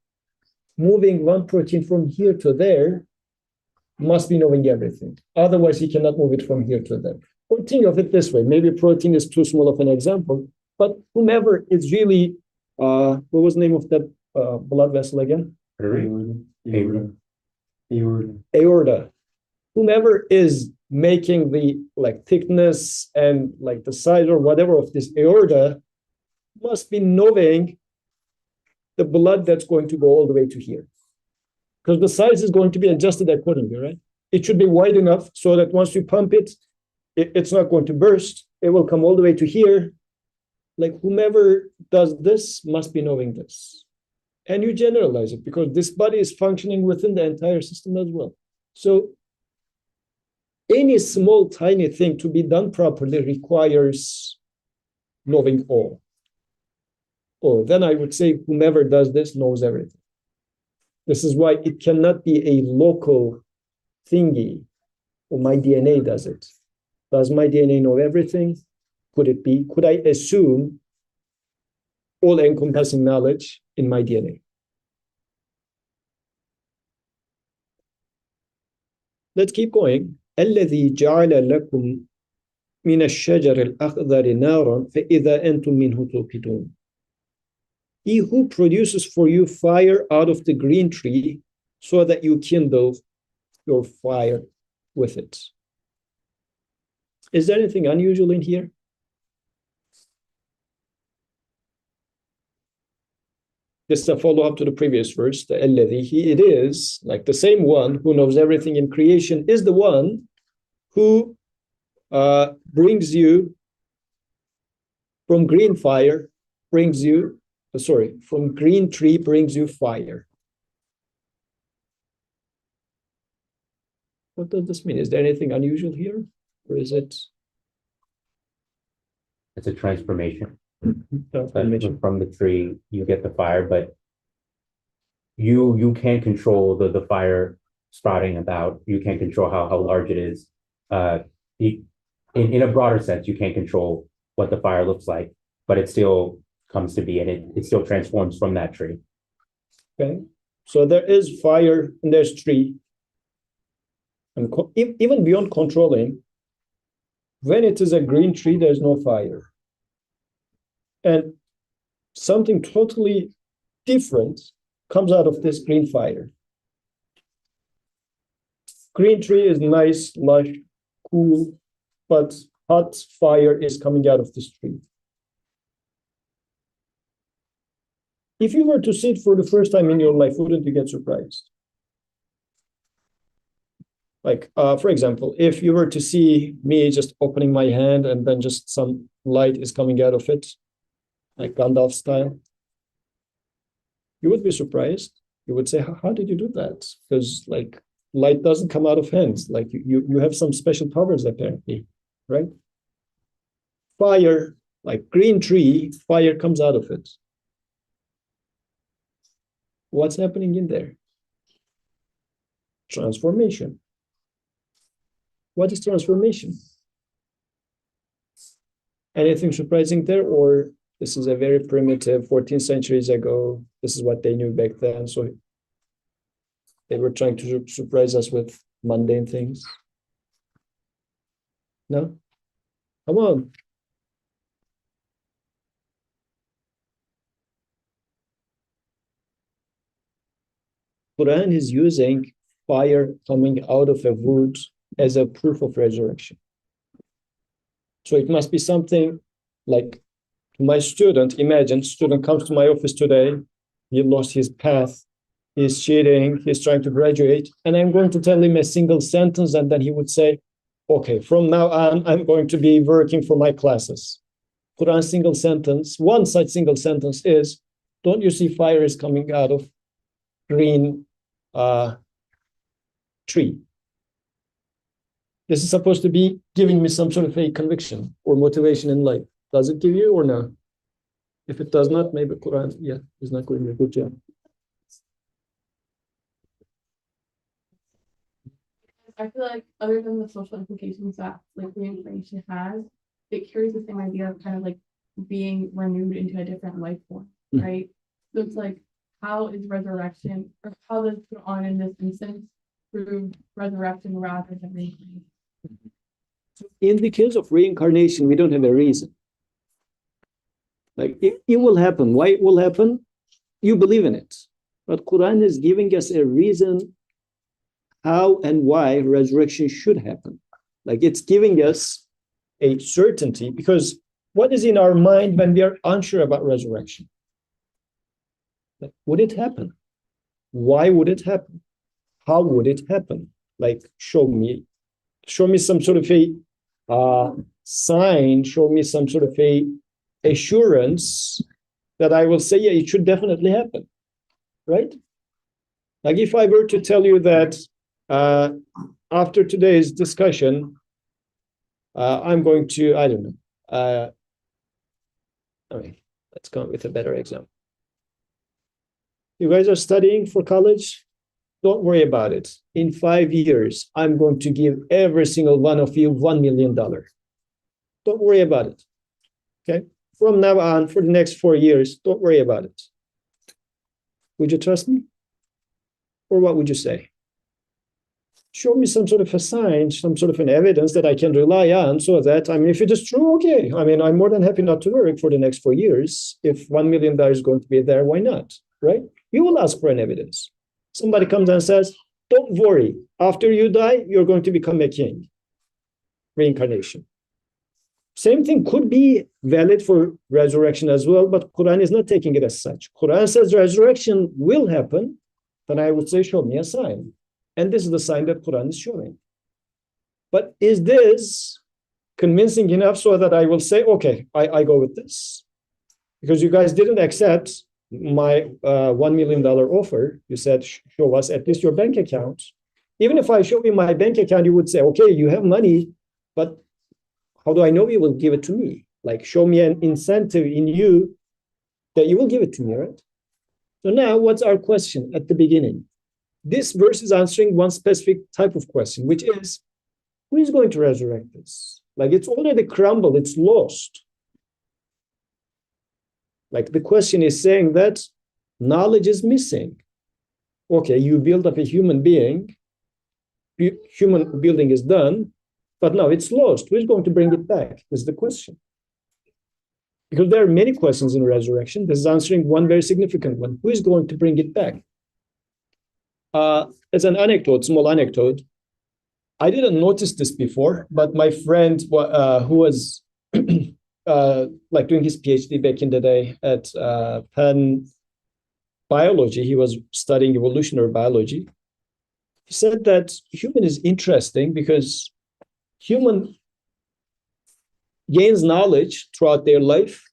moving one protein from here to there must be knowing everything. Otherwise, he cannot move it from here to there. Or think of it this way. Maybe protein is too small of an example, but whomever is really, what was the name of that blood vessel again? Aorta. Whomever is making the like thickness and like the size or whatever of this aorta must be knowing the blood that's going to go all the way to here. Because the size is going to be adjusted accordingly, right? It should be wide enough so that once you pump it, it's not going to burst. It will come all the way to here. Like whomever does this must be knowing this. And you generalize it because this body is functioning within the entire system as well. So any small, tiny thing to be done properly requires knowing all. Or then I would say whomever does this knows everything. This is why it cannot be a local thingy. Or my DNA does it. Does my DNA know everything? Could it be? Could I assume all-encompassing knowledge in my DNA? Let's keep going. الذي جعل لكم من الشجر الأخضر نارا فإذا أنتم منه توقدون. He who produces for you fire out of the green tree so that you kindle your fire with it. Is there anything unusual in here? This is a follow-up to the previous verse, the الذي. It is like the same one who knows everything in creation is the one who brings you from green fire, from green tree brings you fire. What does this mean? Is there anything unusual here? Or is it? It's a transformation. Transformation. From the tree, you get the fire, but you can't control the fire sprouting about. You can't control how large it is. In a broader sense, you can't control what the fire looks like, but it still comes to be, and it still transforms from that tree. Okay, so there is fire and there's tree. And even beyond controlling, when it is a green tree, there's no fire. And something totally different comes out of this green fire. Green tree is nice, lush, cool, but hot fire is coming out of this tree. If you were to see it for the first time in your life, wouldn't you get surprised? Like, for example, if you were to see me just opening my hand and then just some light is coming out of it, like Gandalf style, you would be surprised. You would say, how did you do that? Because like light doesn't come out of hands. Like you have some special powers apparently, right? Fire, like green tree, fire comes out of it. What's happening in there? Transformation. What is transformation? Anything surprising there, or this is a very primitive 14 centuries ago, this is what they knew back then, so they were trying to surprise us with mundane things? No? Come on. Quran is using fire coming out of a wood as a proof of resurrection. So it must be something like my student, imagine student comes to my office today, he lost his path, he's cheating, he's trying to graduate, and I'm going to tell him a single sentence, and then he would say, okay, from now on, I'm going to be working for my classes. Quran single sentence, one such single sentence is, don't you see fire is coming out of green tree? This is supposed to be giving me some sort of a conviction or motivation in life. Does it give you or no? If it does not, maybe Quran, is not doing a good job. I feel like other than the social implications that like reincarnation has, it carries the same idea of kind of like being renewed into a different life form, right? So it's like, how is resurrection, or how does Quran in this instance prove resurrection rather than reincarnation? In the case of reincarnation, we don't have a reason. Like it will happen. Why it will happen? You believe in it. But Quran is giving us a reason how and why resurrection should happen. Like it's giving us a certainty, because what is in our mind when we are unsure about resurrection? Like, would it happen? Why would it happen? How would it happen? Like, show me some sort of a sign, show me some sort of a assurance that I will say, yeah, it should definitely happen, right? Like if I were to tell you that after today's discussion, I'm going to, I don't know, let's go with a better example. You guys are studying for college? Don't worry about it. In 5 years, I'm going to give every single one of you $1 million. Don't worry about it. Okay? From now on, for the next 4 years, don't worry about it. Would you trust me? Or what would you say? Show me some sort of a sign, some sort of an evidence that I can rely on, so that, if it is true, okay. I'm more than happy not to work for the next 4 years. If $1 million is going to be there, why not? Right? You will ask for an evidence. Somebody comes and says, don't worry, after you die, you're going to become a king. Reincarnation. Same thing could be valid for resurrection as well, but Quran is not taking it as such. Quran says resurrection will happen, then I would say, show me a sign. And this is the sign that Quran is showing. But is this convincing enough so that I will say, okay, I go with this? Because you guys didn't accept my $1 million offer. You said, show us at least your bank account. Even if I show you my bank account, you would say, okay, you have money, but how do I know you will give it to me? Like, show me an incentive in you that you will give it to me, right? So now what's our question at the beginning? This verse is answering one specific type of question, which is, who is going to resurrect this? Like, it's already crumbled, it's lost. Like, the question is saying that knowledge is missing. Okay, you build up a human being, human building is done, but now it's lost. Who's going to bring it back? Is the question. Because there are many questions in resurrection. This is answering one very significant one. Who is going to bring it back? As an anecdote, small anecdote, I didn't notice this before, but my friend who was like doing his PhD back in the day at Penn Biology, he was studying evolutionary biology. He said that human is interesting because human gains knowledge throughout their life,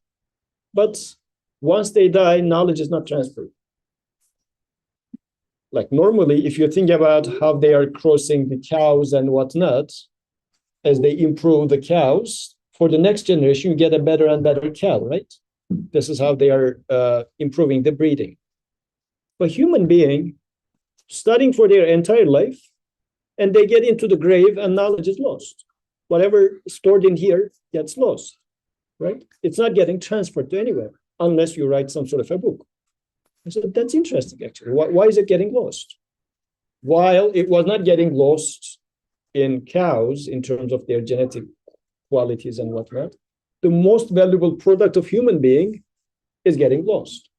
but once they die, knowledge is not transferred. Like normally, if you think about how they are crossing the cows and whatnot, as they improve the cows, for the next generation, you get a better and better cow, right? This is how they are improving the breeding. But human being, studying for their entire life, and they get into the grave and knowledge is lost. Whatever stored in here gets lost, right? It's not getting transferred to anywhere unless you write some sort of a book. I said, that's interesting, actually. Why is it getting lost? While it was not getting lost in cows in terms of their genetic qualities and whatnot, the most valuable product of human being is getting lost.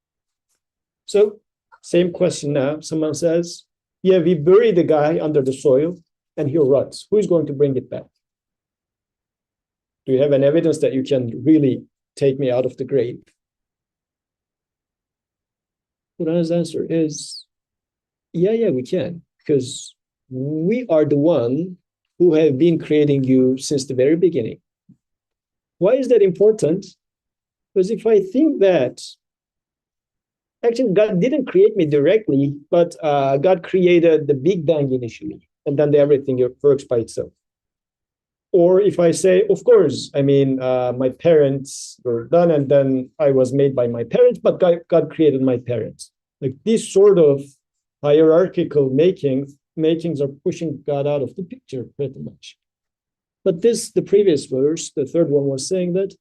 So, same question now. Someone says, yeah, we bury the guy under the soil and he rots. Who is going to bring it back? Do you have an evidence that you can really take me out of the grave? Quran's answer is, yeah, we can, because we are the one who have been creating you since the very beginning. Why is that important? Because if I think that actually God didn't create me directly, but God created the Big Bang initially, and then everything works by itself. Or if I say, of course, I mean, my parents were done, and then I was made by my parents, but God created my parents. Like these sort of hierarchical makings are pushing God out of the picture pretty much. But the previous verse, the third one, was saying that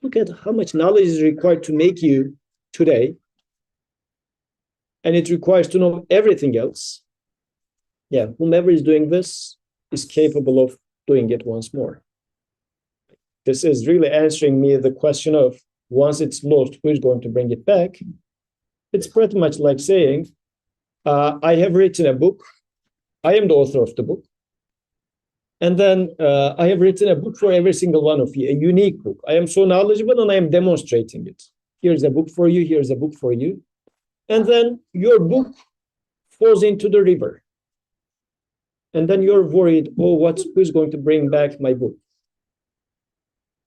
look at how much knowledge is required to make you today, and it requires to know everything else. Yeah, whomever is doing this is capable of doing it once more. This is really answering me the question of once it's lost, who is going to bring it back? It's pretty much like saying, I have written a book. I am the author of the book. And then I have written a book for every single one of you, a unique book. I am so knowledgeable and I am demonstrating it. Here's a book for you. Here's a book for you. And then your book falls into the river. And then you're worried, oh, who's going to bring back my book?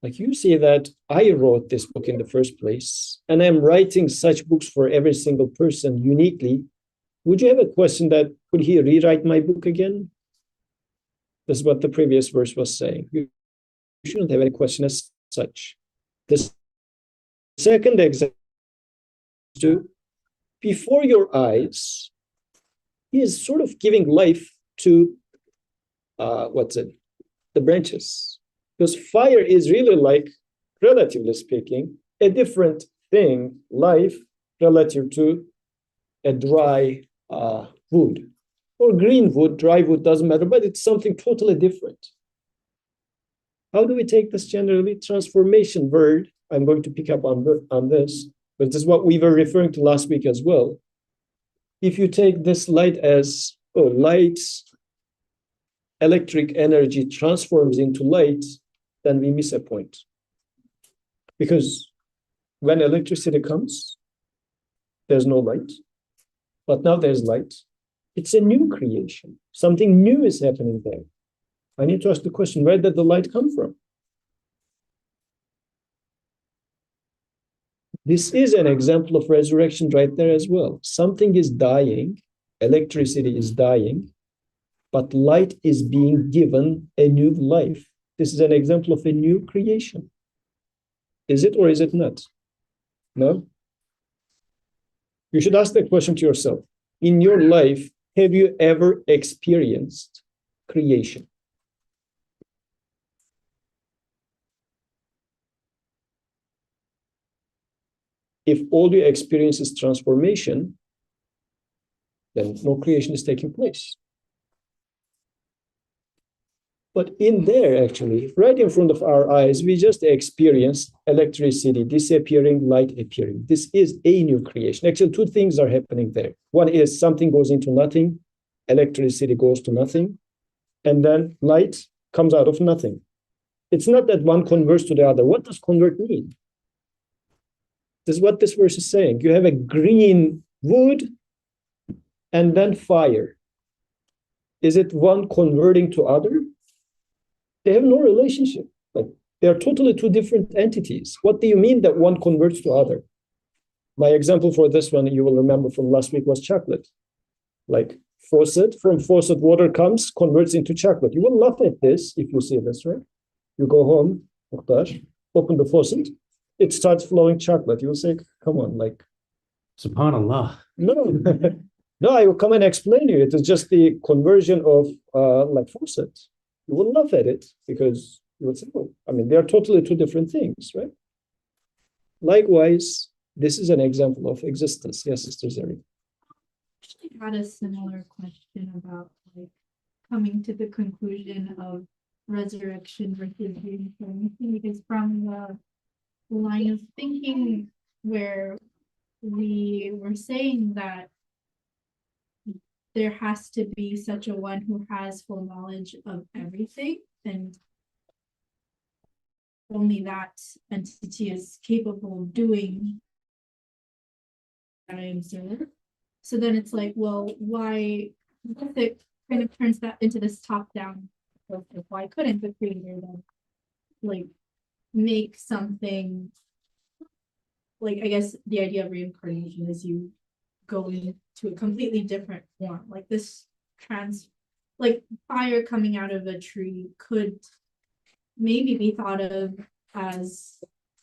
Like you see that I wrote this book in the first place, and I'm writing such books for every single person uniquely. Would you have a question that, could he rewrite my book again? This is what the previous verse was saying. You shouldn't have any question as such. The second example is before your eyes, he is sort of giving life to the branches. Because fire is really like, relatively speaking, a different thing, life, relative to a dry wood. Or green wood, dry wood, doesn't matter, but it's something totally different. How do we take this generally? Transformation word, I'm going to pick up on this, but this is what we were referring to last week as well. If you take this light as, light, electric energy transforms into light, then we miss a point. Because when electricity comes, there's no light. But now there's light. It's a new creation. Something new is happening there. I need to ask the question, where did the light come from? This is an example of resurrection right there as well. Something is dying, electricity is dying, but light is being given a new life. This is an example of a new creation. Is it or is it not? No? You should ask that question to yourself. In your life, have you ever experienced creation? If all you experience is transformation, then no creation is taking place. But in there, actually, right in front of our eyes, we just experienced electricity disappearing, light appearing. This is a new creation. Actually, two things are happening there. One is something goes into nothing, electricity goes to nothing, and then light comes out of nothing. It's not that one converts to the other. What does convert mean? This is what this verse is saying. You have a green wood and then fire. Is it one converting to other? They have no relationship. Like they are totally two different entities. What do you mean that one converts to other? My example for this one, you will remember from last week, was chocolate. Like faucet, from faucet water comes, converts into chocolate. You will laugh at this if you see this, right? You go home, open the faucet, it starts flowing chocolate. You will say, come on, like, Subhanallah. no, no, I will come and explain you. It is just the conversion of like faucet. You will laugh at it because you will say, oh, I mean, they are totally two different things, right? Likewise, this is an example of existence. Yes, Sister Zeri. Actually had a similar question about like coming to the conclusion of resurrection versus reincarnation, because from the line of thinking where we were saying that there has to be such a one who has full knowledge of everything, and only that entity is capable of doing that I observe. So then it's like, well, why if it kind of turns that into this top-down process, why couldn't the creator then like make something like, I guess the idea of reincarnation is you go into a completely different form, like this like fire coming out of a tree could maybe be thought of as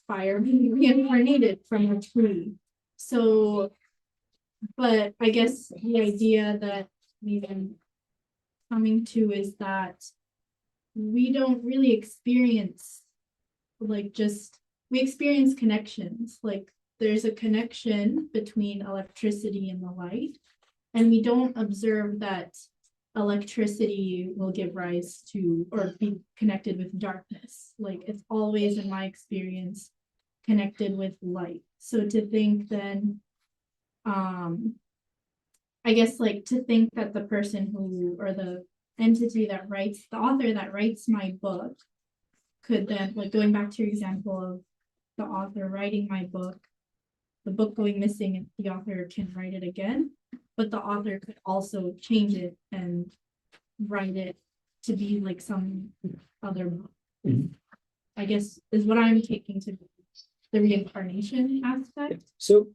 fire being reincarnated from a tree. So, but I guess the idea that we've been coming to is that we don't really experience like just, we experience connections, like there's a connection between electricity and the light, and we don't observe that electricity will give rise to or be connected with darkness. Like it's always, in my experience, connected with light. So to think then, I guess like to think that the person who, or the entity that writes, the author that writes my book could then, like going back to your example of the author writing my book, the book going missing and the author can write it again, but the author could also change it and write it to be like some other book. I guess is what I'm taking to be the reincarnation aspect. So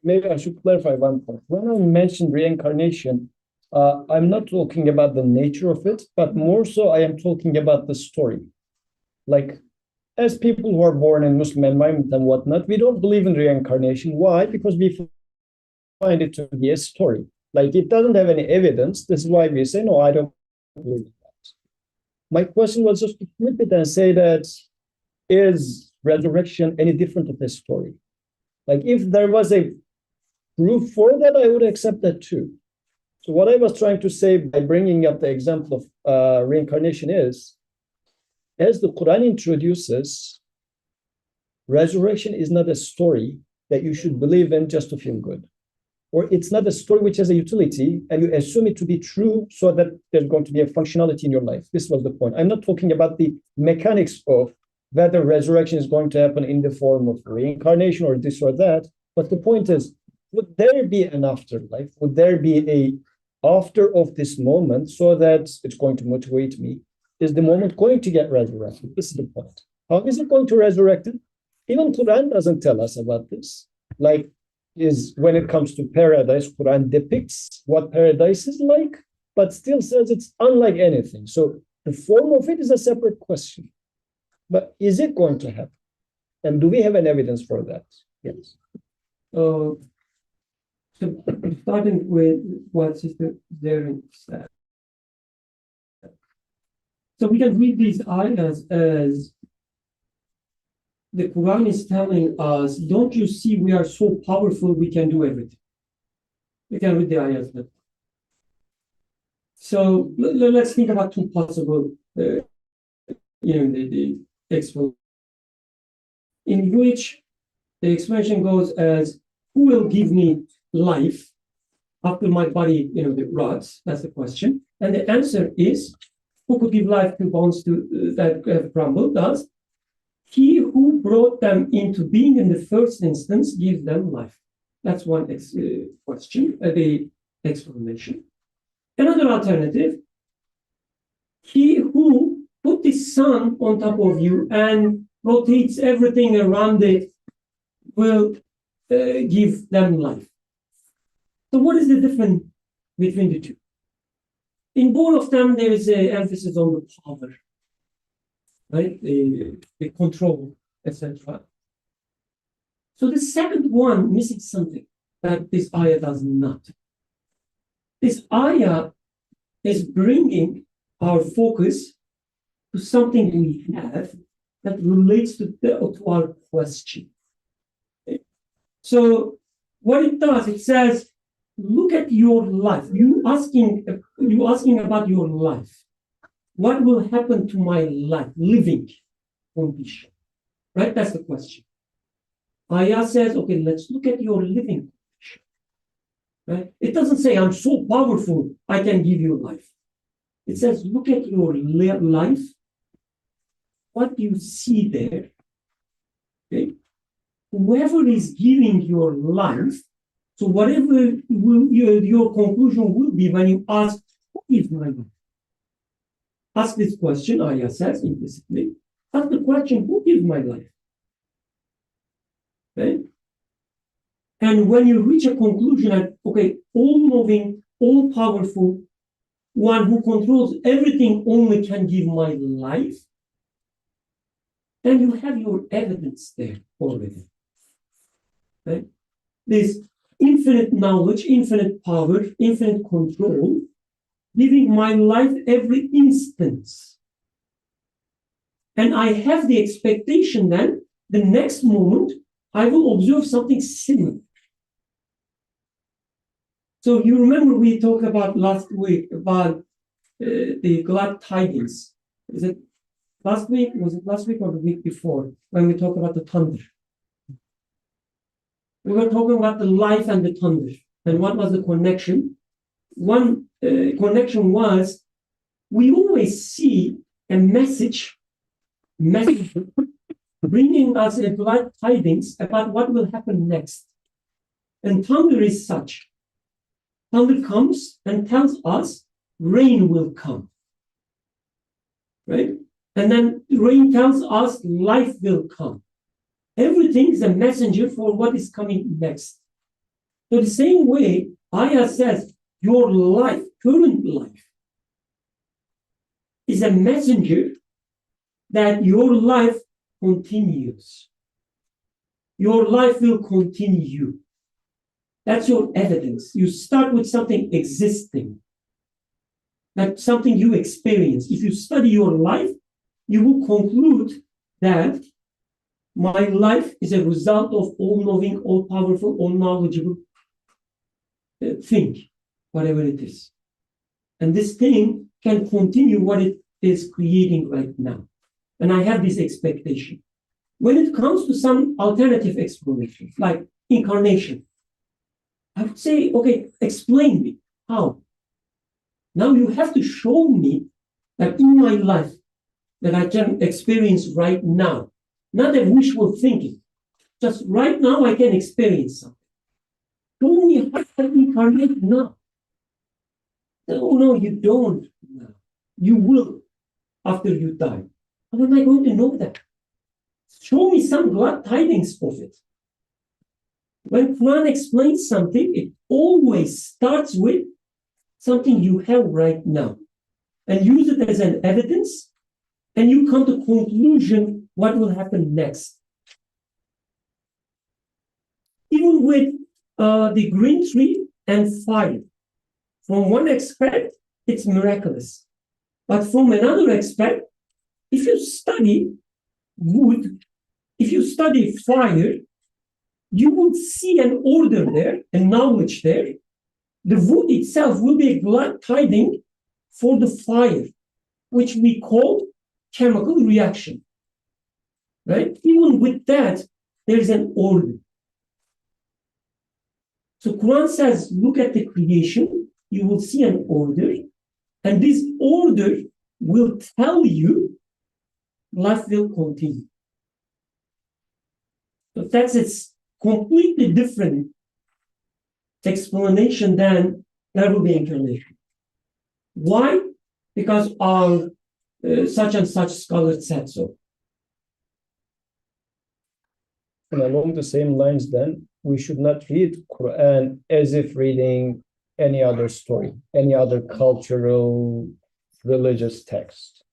maybe I should clarify one point. When I mentioned reincarnation, I'm not talking about the nature of it, but more so I am talking about the story. Like, as people who are born in Muslim environment and whatnot, we don't believe in reincarnation. Why? Because we find it to be a story. Like, it doesn't have any evidence. This is why we say, no, I don't believe in that. My question was just to flip it and say that, is resurrection any different of a story? Like, if there was a proof for that, I would accept that too. So what I was trying to say by bringing up the example of reincarnation is, as the Quran introduces, resurrection is not a story that you should believe in just to feel good. Or it's not a story which has a utility and you assume it to be true so that there's going to be a functionality in your life. This was the point. I'm not talking about the mechanics of whether resurrection is going to happen in the form of reincarnation or this or that. But the point is, would there be an afterlife? Would there be a after of this moment so that it's going to motivate me? Is the moment going to get resurrected? This is the point. How is it going to resurrect it? Even Quran doesn't tell us about this. Like, is when it comes to paradise, Quran depicts what paradise is like, but still says it's unlike anything. So the form of it is a separate question. But is it going to happen? And do we have an evidence for that? Yes. So starting with what Sister Zeri said. So we can read these ayahs as the Quran is telling us, don't you see we are so powerful, we can do everything. We can read the ayahs. So let's think about two possible the explanation, in which the explanation goes as, who will give me life after my body, the rots? That's the question. And the answer is, who could give life to bones that have crumbled? Does he who brought them into being in the first instance give them life? That's one question, the explanation. Another alternative, he who put the sun on top of you and rotates everything around it will give them life. So what is the difference between the two? In both of them, there is an emphasis on the power, right? The control, etc. So the second one missing something that this ayah does not. This ayah is bringing our focus to something we have that relates to our question. Okay. So what it does, it says, look at your life. You asking about your life. What will happen to my life, living condition? Right? That's the question. Ayah says, okay, let's look at your living condition. Right? It doesn't say, I'm so powerful, I can give you life. It says, look at your life. What do you see there? Okay? Whoever is giving your life, so whatever your conclusion will be when you ask, what is my life? Ask this question, Ayah says implicitly. Ask the question, who is my life? Okay? And when you reach a conclusion that, okay, all-knowing, all-powerful, one who controls everything only can give my life, then you have your evidence there already. Okay? This infinite knowledge, infinite power, infinite control, living my life every instance. And I have the expectation then, the next moment, I will observe something similar. So you remember we talked about last week about the glad tidings. Is it last week? Was it last week or the week before when we talked about the thunder? We were talking about the life and the thunder. And what was the connection? One connection was we always see a message bringing us a glad tidings about what will happen next. And thunder is such. Thunder comes and tells us rain will come. Right? And then rain tells us life will come. Everything is a messenger for what is coming next. So the same way, Ayah says, your life, current life, is a messenger that your life continues. Your life will continue. That's your evidence. You start with something existing, that's something you experience. If you study your life, you will conclude that my life is a result of all-knowing, all-powerful, all-knowledgeable thing, whatever it is. And this thing can continue what it is creating right now. And I have this expectation. When it comes to some alternative explanations, like incarnation, I would say, okay, explain me how. Now you have to show me that in my life that I can experience right now, not a wishful thinking, just right now I can experience something. Show me how I incarnate now. No, you don't. You will after you die. How am I going to know that? Show me some glad tidings of it. When Quran explains something, it always starts with something you have right now and use it as an evidence, and you come to conclusion what will happen next. Even with the green tree and fire, from one aspect, it's miraculous. But from another aspect, if you study wood, if you study fire, you will see an order there, a knowledge there. The wood itself will be a glad tiding for the fire. which we call chemical reaction. Right? Even with that, there's an order. So Quran says, look at the creation, you will see an order, and this order will tell you life will continue. So that's its completely different explanation than there will be incarnation. Why? Because our such and such scholar said so. And along the same lines, then, we should not read Quran as if reading any other story, any other cultural, religious text.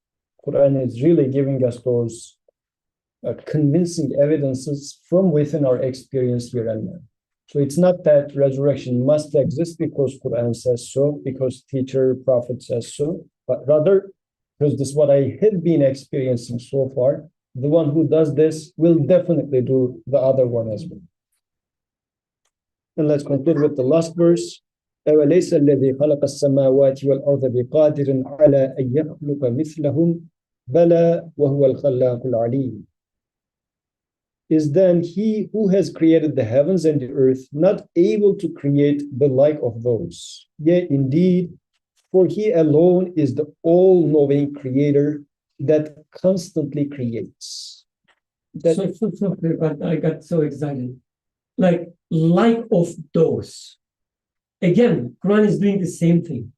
Quran is really giving us those convincing evidences from within our experience here and now. So it's not that resurrection must exist because Quran says so, because teacher, prophet says so, but rather because this is what I have been experiencing so far. The one who does this will definitely do the other one as well. And let's conclude with the last verse. أَوَلَيْسَ الَّذِي خَلَقَ السَّمَاوَاتِ وَالْأَرْضَ بِقَادِرٍ عَلَىٰ أَن يَخْلُقَ مِثْلَهُمْ بَلَىٰ وَهُوَ الْخَلَّاقُ الْعَلِيمُ. Is then he who has created the heavens and the earth not able to create the like of those? Yea, indeed, for he alone is the all-knowing creator that constantly creates. But I got so excited. Like of those. Again, Quran is doing the same thing.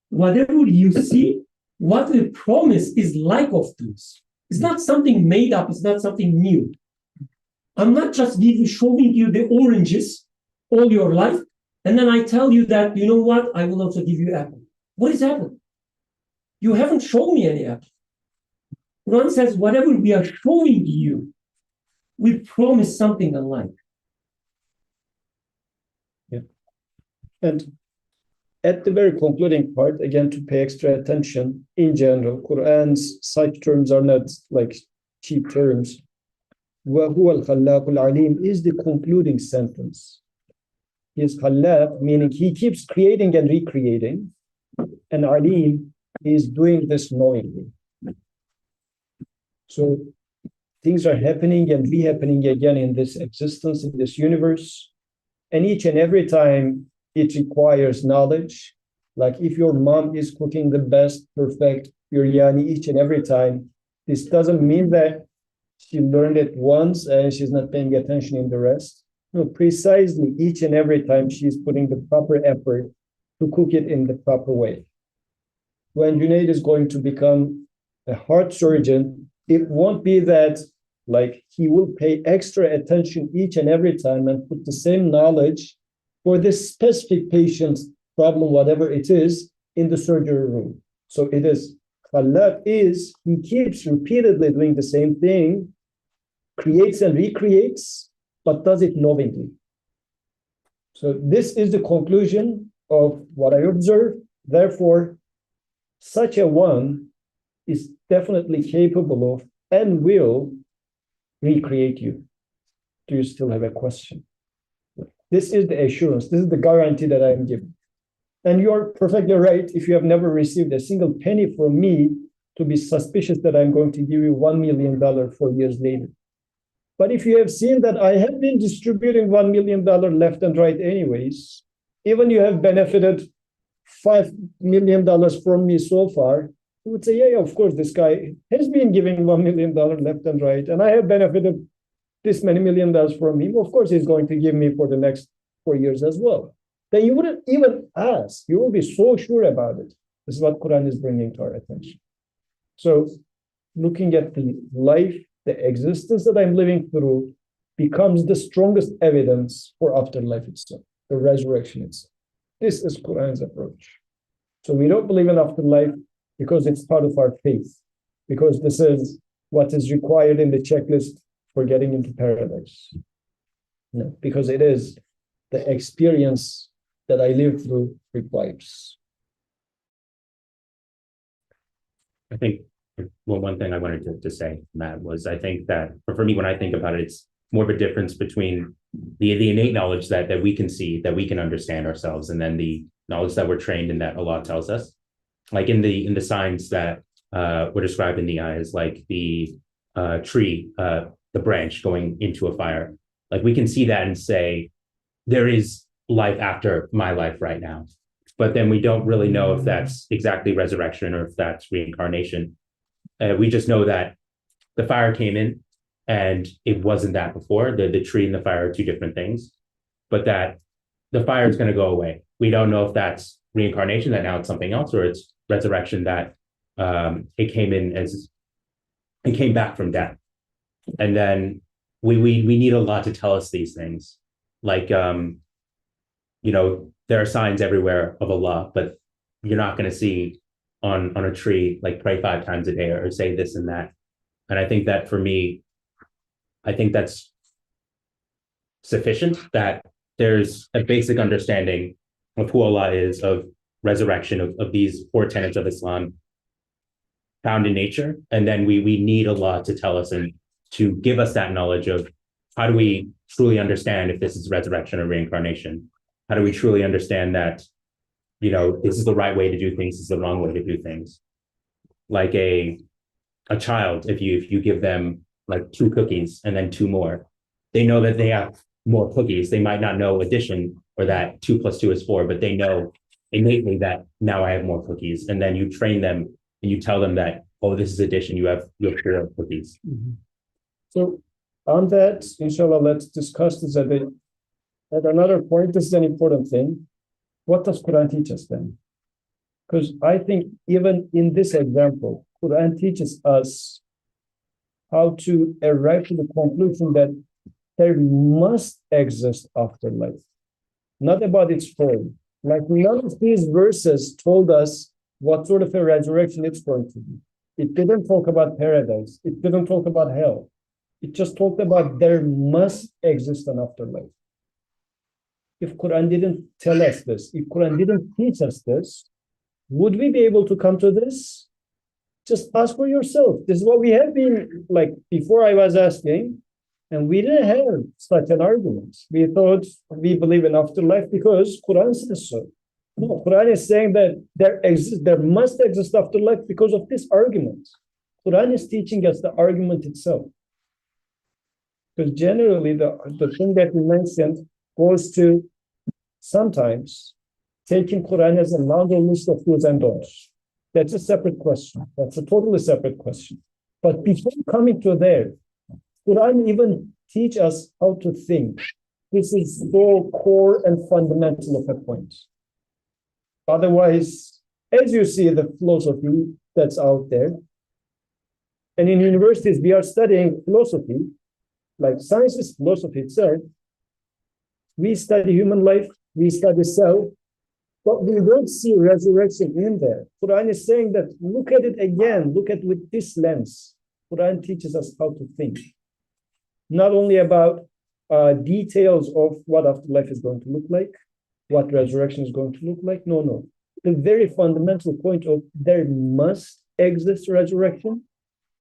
Whatever you see, what we promise is like of those. It's not something made up, it's not something new. I'm not just showing you the oranges all your life, and then I tell you that, you know what, I will also give you apple. What is apple? You haven't shown me any apple. Quran says, whatever we are showing you, we promise something alike. Yeah. And at the very concluding part, again, to pay extra attention, in general, Quran's such terms are not like cheap terms. وَهُوَ الْخَلَّاقُ الْعَلِيمُ is the concluding sentence. He is khallaq, meaning he keeps creating and recreating, and alim is doing this knowingly. So things are happening and re-happening again in this existence, in this universe, and each and every time it requires knowledge. Like if your mom is cooking the best, perfect biryani each and every time, this doesn't mean that she learned it once and she's not paying attention in the rest. No, precisely each and every time she's putting the proper effort to cook it in the proper way. When Junaid is going to become a heart surgeon, it won't be that like he will pay extra attention each and every time and put the same knowledge for this specific patient's problem, whatever it is, in the surgery room. So it is Khallaq is, he keeps repeatedly doing the same thing, creates and recreates, but does it knowingly. So this is the conclusion of what I observe. Therefore, such a one is definitely capable of and will recreate you. Do you still have a question? This is the assurance, this is the guarantee that I am giving. And you're perfectly right if you have never received a single penny from me to be suspicious that I'm going to give you $1 million 4 years later. But if you have seen that I have been distributing $1 million left and right anyways, even you have benefited $5 million from me so far, you would say, yeah, of course, this guy has been giving $1 million left and right, and I have benefited this many $1 million from him. Of course, he's going to give me for the next 4 years as well. Then you wouldn't even ask. You will be so sure about it. This is what Quran is bringing to our attention. So looking at the life, the existence that I'm living through becomes the strongest evidence for afterlife itself, the resurrection itself. This is Quran's approach. So we don't believe in afterlife because it's part of our faith, because this is what is required in the checklist for getting into paradise. No, because it is the experience that I live through requires. I think one thing I wanted to say, Matt, was I think that for me, when I think about it, it's more of a difference between the innate knowledge that we can see, that we can understand ourselves, and then the knowledge that we're trained in that Allah tells us. Like in the signs that were described in the ayahs, like the tree, the branch going into a fire. Like we can see that and say, there is life after my life right now. But then we don't really know if that's exactly resurrection or if that's reincarnation. We just know that the fire came in and it wasn't that before. The tree and the fire are two different things, but that the fire is going to go away. We don't know if that's reincarnation, that now it's something else, or it's resurrection, that it came back from death. And then we need Allah to tell us these things. Like, there are signs everywhere of Allah, but you're not going to see on a tree, like pray 5 times a day or say this and that. And I think that for me, I think that's sufficient, that there's a basic understanding of who Allah is, of resurrection, of these 4 tenets of Islam found in nature. And then we need Allah to tell us and to give us that knowledge of how do we truly understand if this is resurrection or reincarnation? How do we truly understand that, this is the right way to do things, this is the wrong way to do things? Like a child, if you give them like 2 cookies and then 2 more, they know that they have more cookies. They might not know addition, or that 2 + 2 is 4, but they know innately that now I have more cookies. And then you train them and you tell them that, oh, this is addition, you have 4 cookies. So on that, inshallah, let's discuss this a bit. At another point, this is an important thing. What does Quran teach us then? Because I think even in this example, Quran teaches us how to arrive to the conclusion that there must exist afterlife, not about its form. Like none of these verses told us what sort of a resurrection it's going to be. It didn't talk about paradise. It didn't talk about hell. It just talked about there must exist an afterlife. If Quran didn't tell us this, if Quran didn't teach us this, would we be able to come to this? Just ask for yourself. This is what we have been, like before I was asking, and we didn't have such an argument. We thought we believe in afterlife because Quran says so. No, Quran is saying that there must exist afterlife because of this argument. Quran is teaching us the argument itself. Because generally the thing that we mentioned goes to sometimes taking Quran as a laundry list of do's and don'ts. That's a separate question. That's a totally separate question. But before coming to there, Quran even teach us how to think. This is so core and fundamental of a point. Otherwise, as you see the philosophy that's out there, and in universities we are studying philosophy, like science is philosophy itself. We study human life, we study self, but we don't see resurrection in there. Quran is saying that look at it again, look at it with this lens. Quran teaches us how to think. Not only about details of what afterlife is going to look like, what resurrection is going to look like. No. The very fundamental point of there must exist resurrection,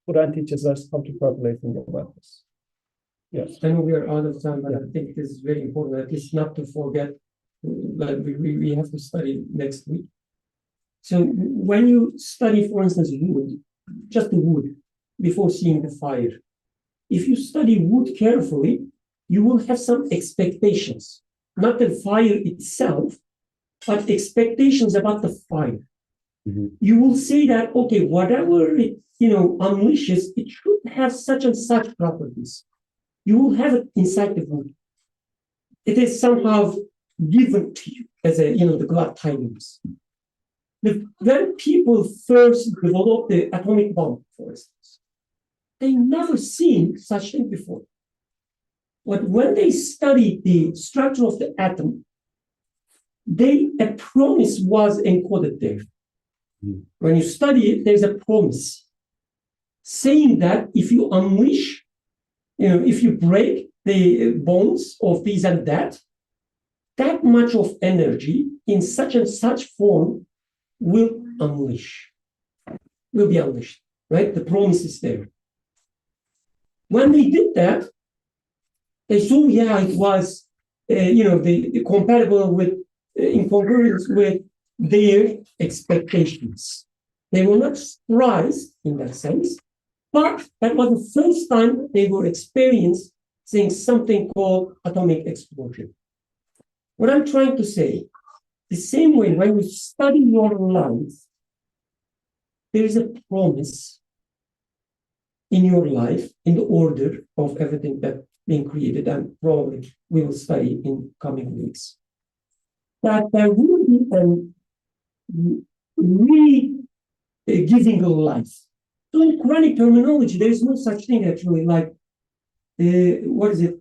Quran teaches us how to properly think about this. Yes. I know we are out of time, but I think this is very important, at least not to forget that we have to study next week. So when you study, for instance, wood, just the wood, before seeing the fire, if you study wood carefully, you will have some expectations, not the fire itself, but expectations about the fire. Mm-hmm. You will say that, okay, whatever it unleashes, it should have such and such properties. You will have it inside the wood. It is somehow given to you as the glad tidings. When people first developed the atomic bomb, for instance, they never seen such thing before. But when they studied the structure of the atom, a promise was encoded there. Mm. When you study it, there's a promise saying that if you unleash, if you break the bonds of these and that much of energy in such and such form will be unleashed, right? The promise is there. When they did that, they saw, it was, the compatible with, in congruence with their expectations. They were not surprised in that sense, but that was the first time they were experiencing something called atomic explosion. What I'm trying to say, the same way when you study your life, there is a promise in your life, in the order of everything that's being created, and probably we will study in coming weeks, that there will be a giving of life. So in Quranic terminology, there is no such thing actually like, what is it?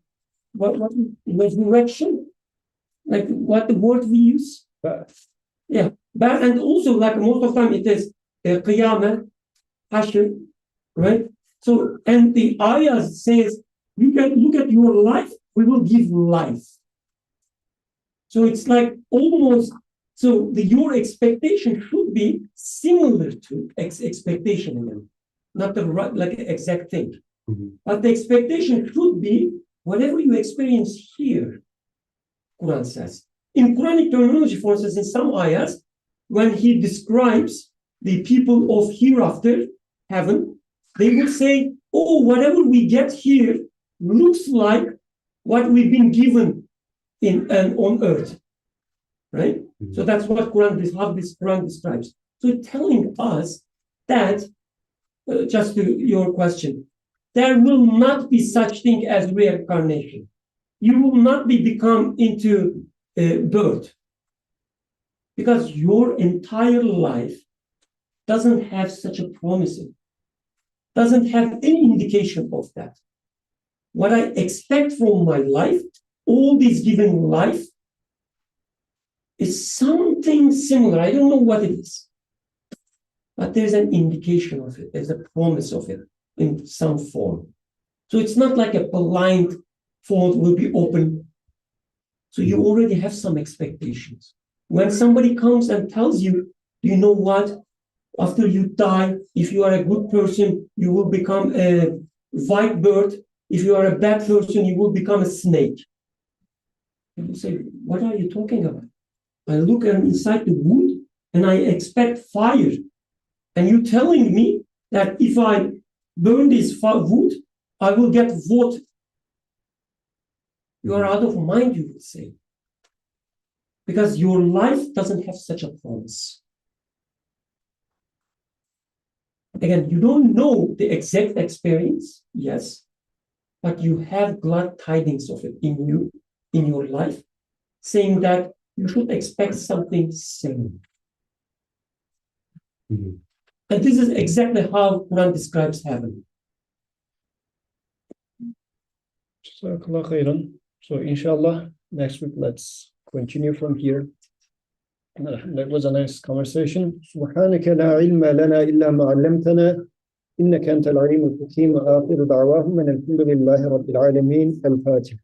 What resurrection? Like what the word we use? Yeah, but and also like most of the time it is qiyamah, hashr, right? So and the ayah says you can look at your life, we will give life. So it's like almost so your expectation should be similar to expectation again, not the right like exact thing, but the expectation should be whatever you experience here. Quran says. In Quranic terminology, for instance, in some ayahs, when he describes the people of hereafter, heaven, they will say, oh, whatever we get here looks like what we've been given in on earth. Right? So that's what how this Quran describes. So telling us that, just to your question, there will not be such thing as reincarnation. You will not be become into birth, because your entire life doesn't have such a promise, doesn't have any indication of that. What I expect from my life, all this given life, is something similar. I don't know what it is, but there's an indication of it. There's a promise of it in some form. So it's not like a blind fold will be open. So you already have some expectations. When somebody comes and tells you, you know what, after you die, if you are a good person, you will become a white bird. If you are a bad person, you will become a snake. People say, what are you talking about? I look inside the wood and I expect fire. And you're telling me that if I burn this wood, I will get water. You are out of mind, you would say. Because your life doesn't have such a promise. Again, you don't know the exact experience, yes, but you have glad tidings of it in you, in your life, saying that you should expect something similar. And this is exactly how Quran describes heaven. Jazakallah khairan. So inshallah, next week, let's continue from here. That was a nice conversation. سبحانك لا علم لنا إلا ما علمتنا إنك أنت العليم الحكيم. آخر دعواهم أن الحمد لله رب العالمين. الفاتحة.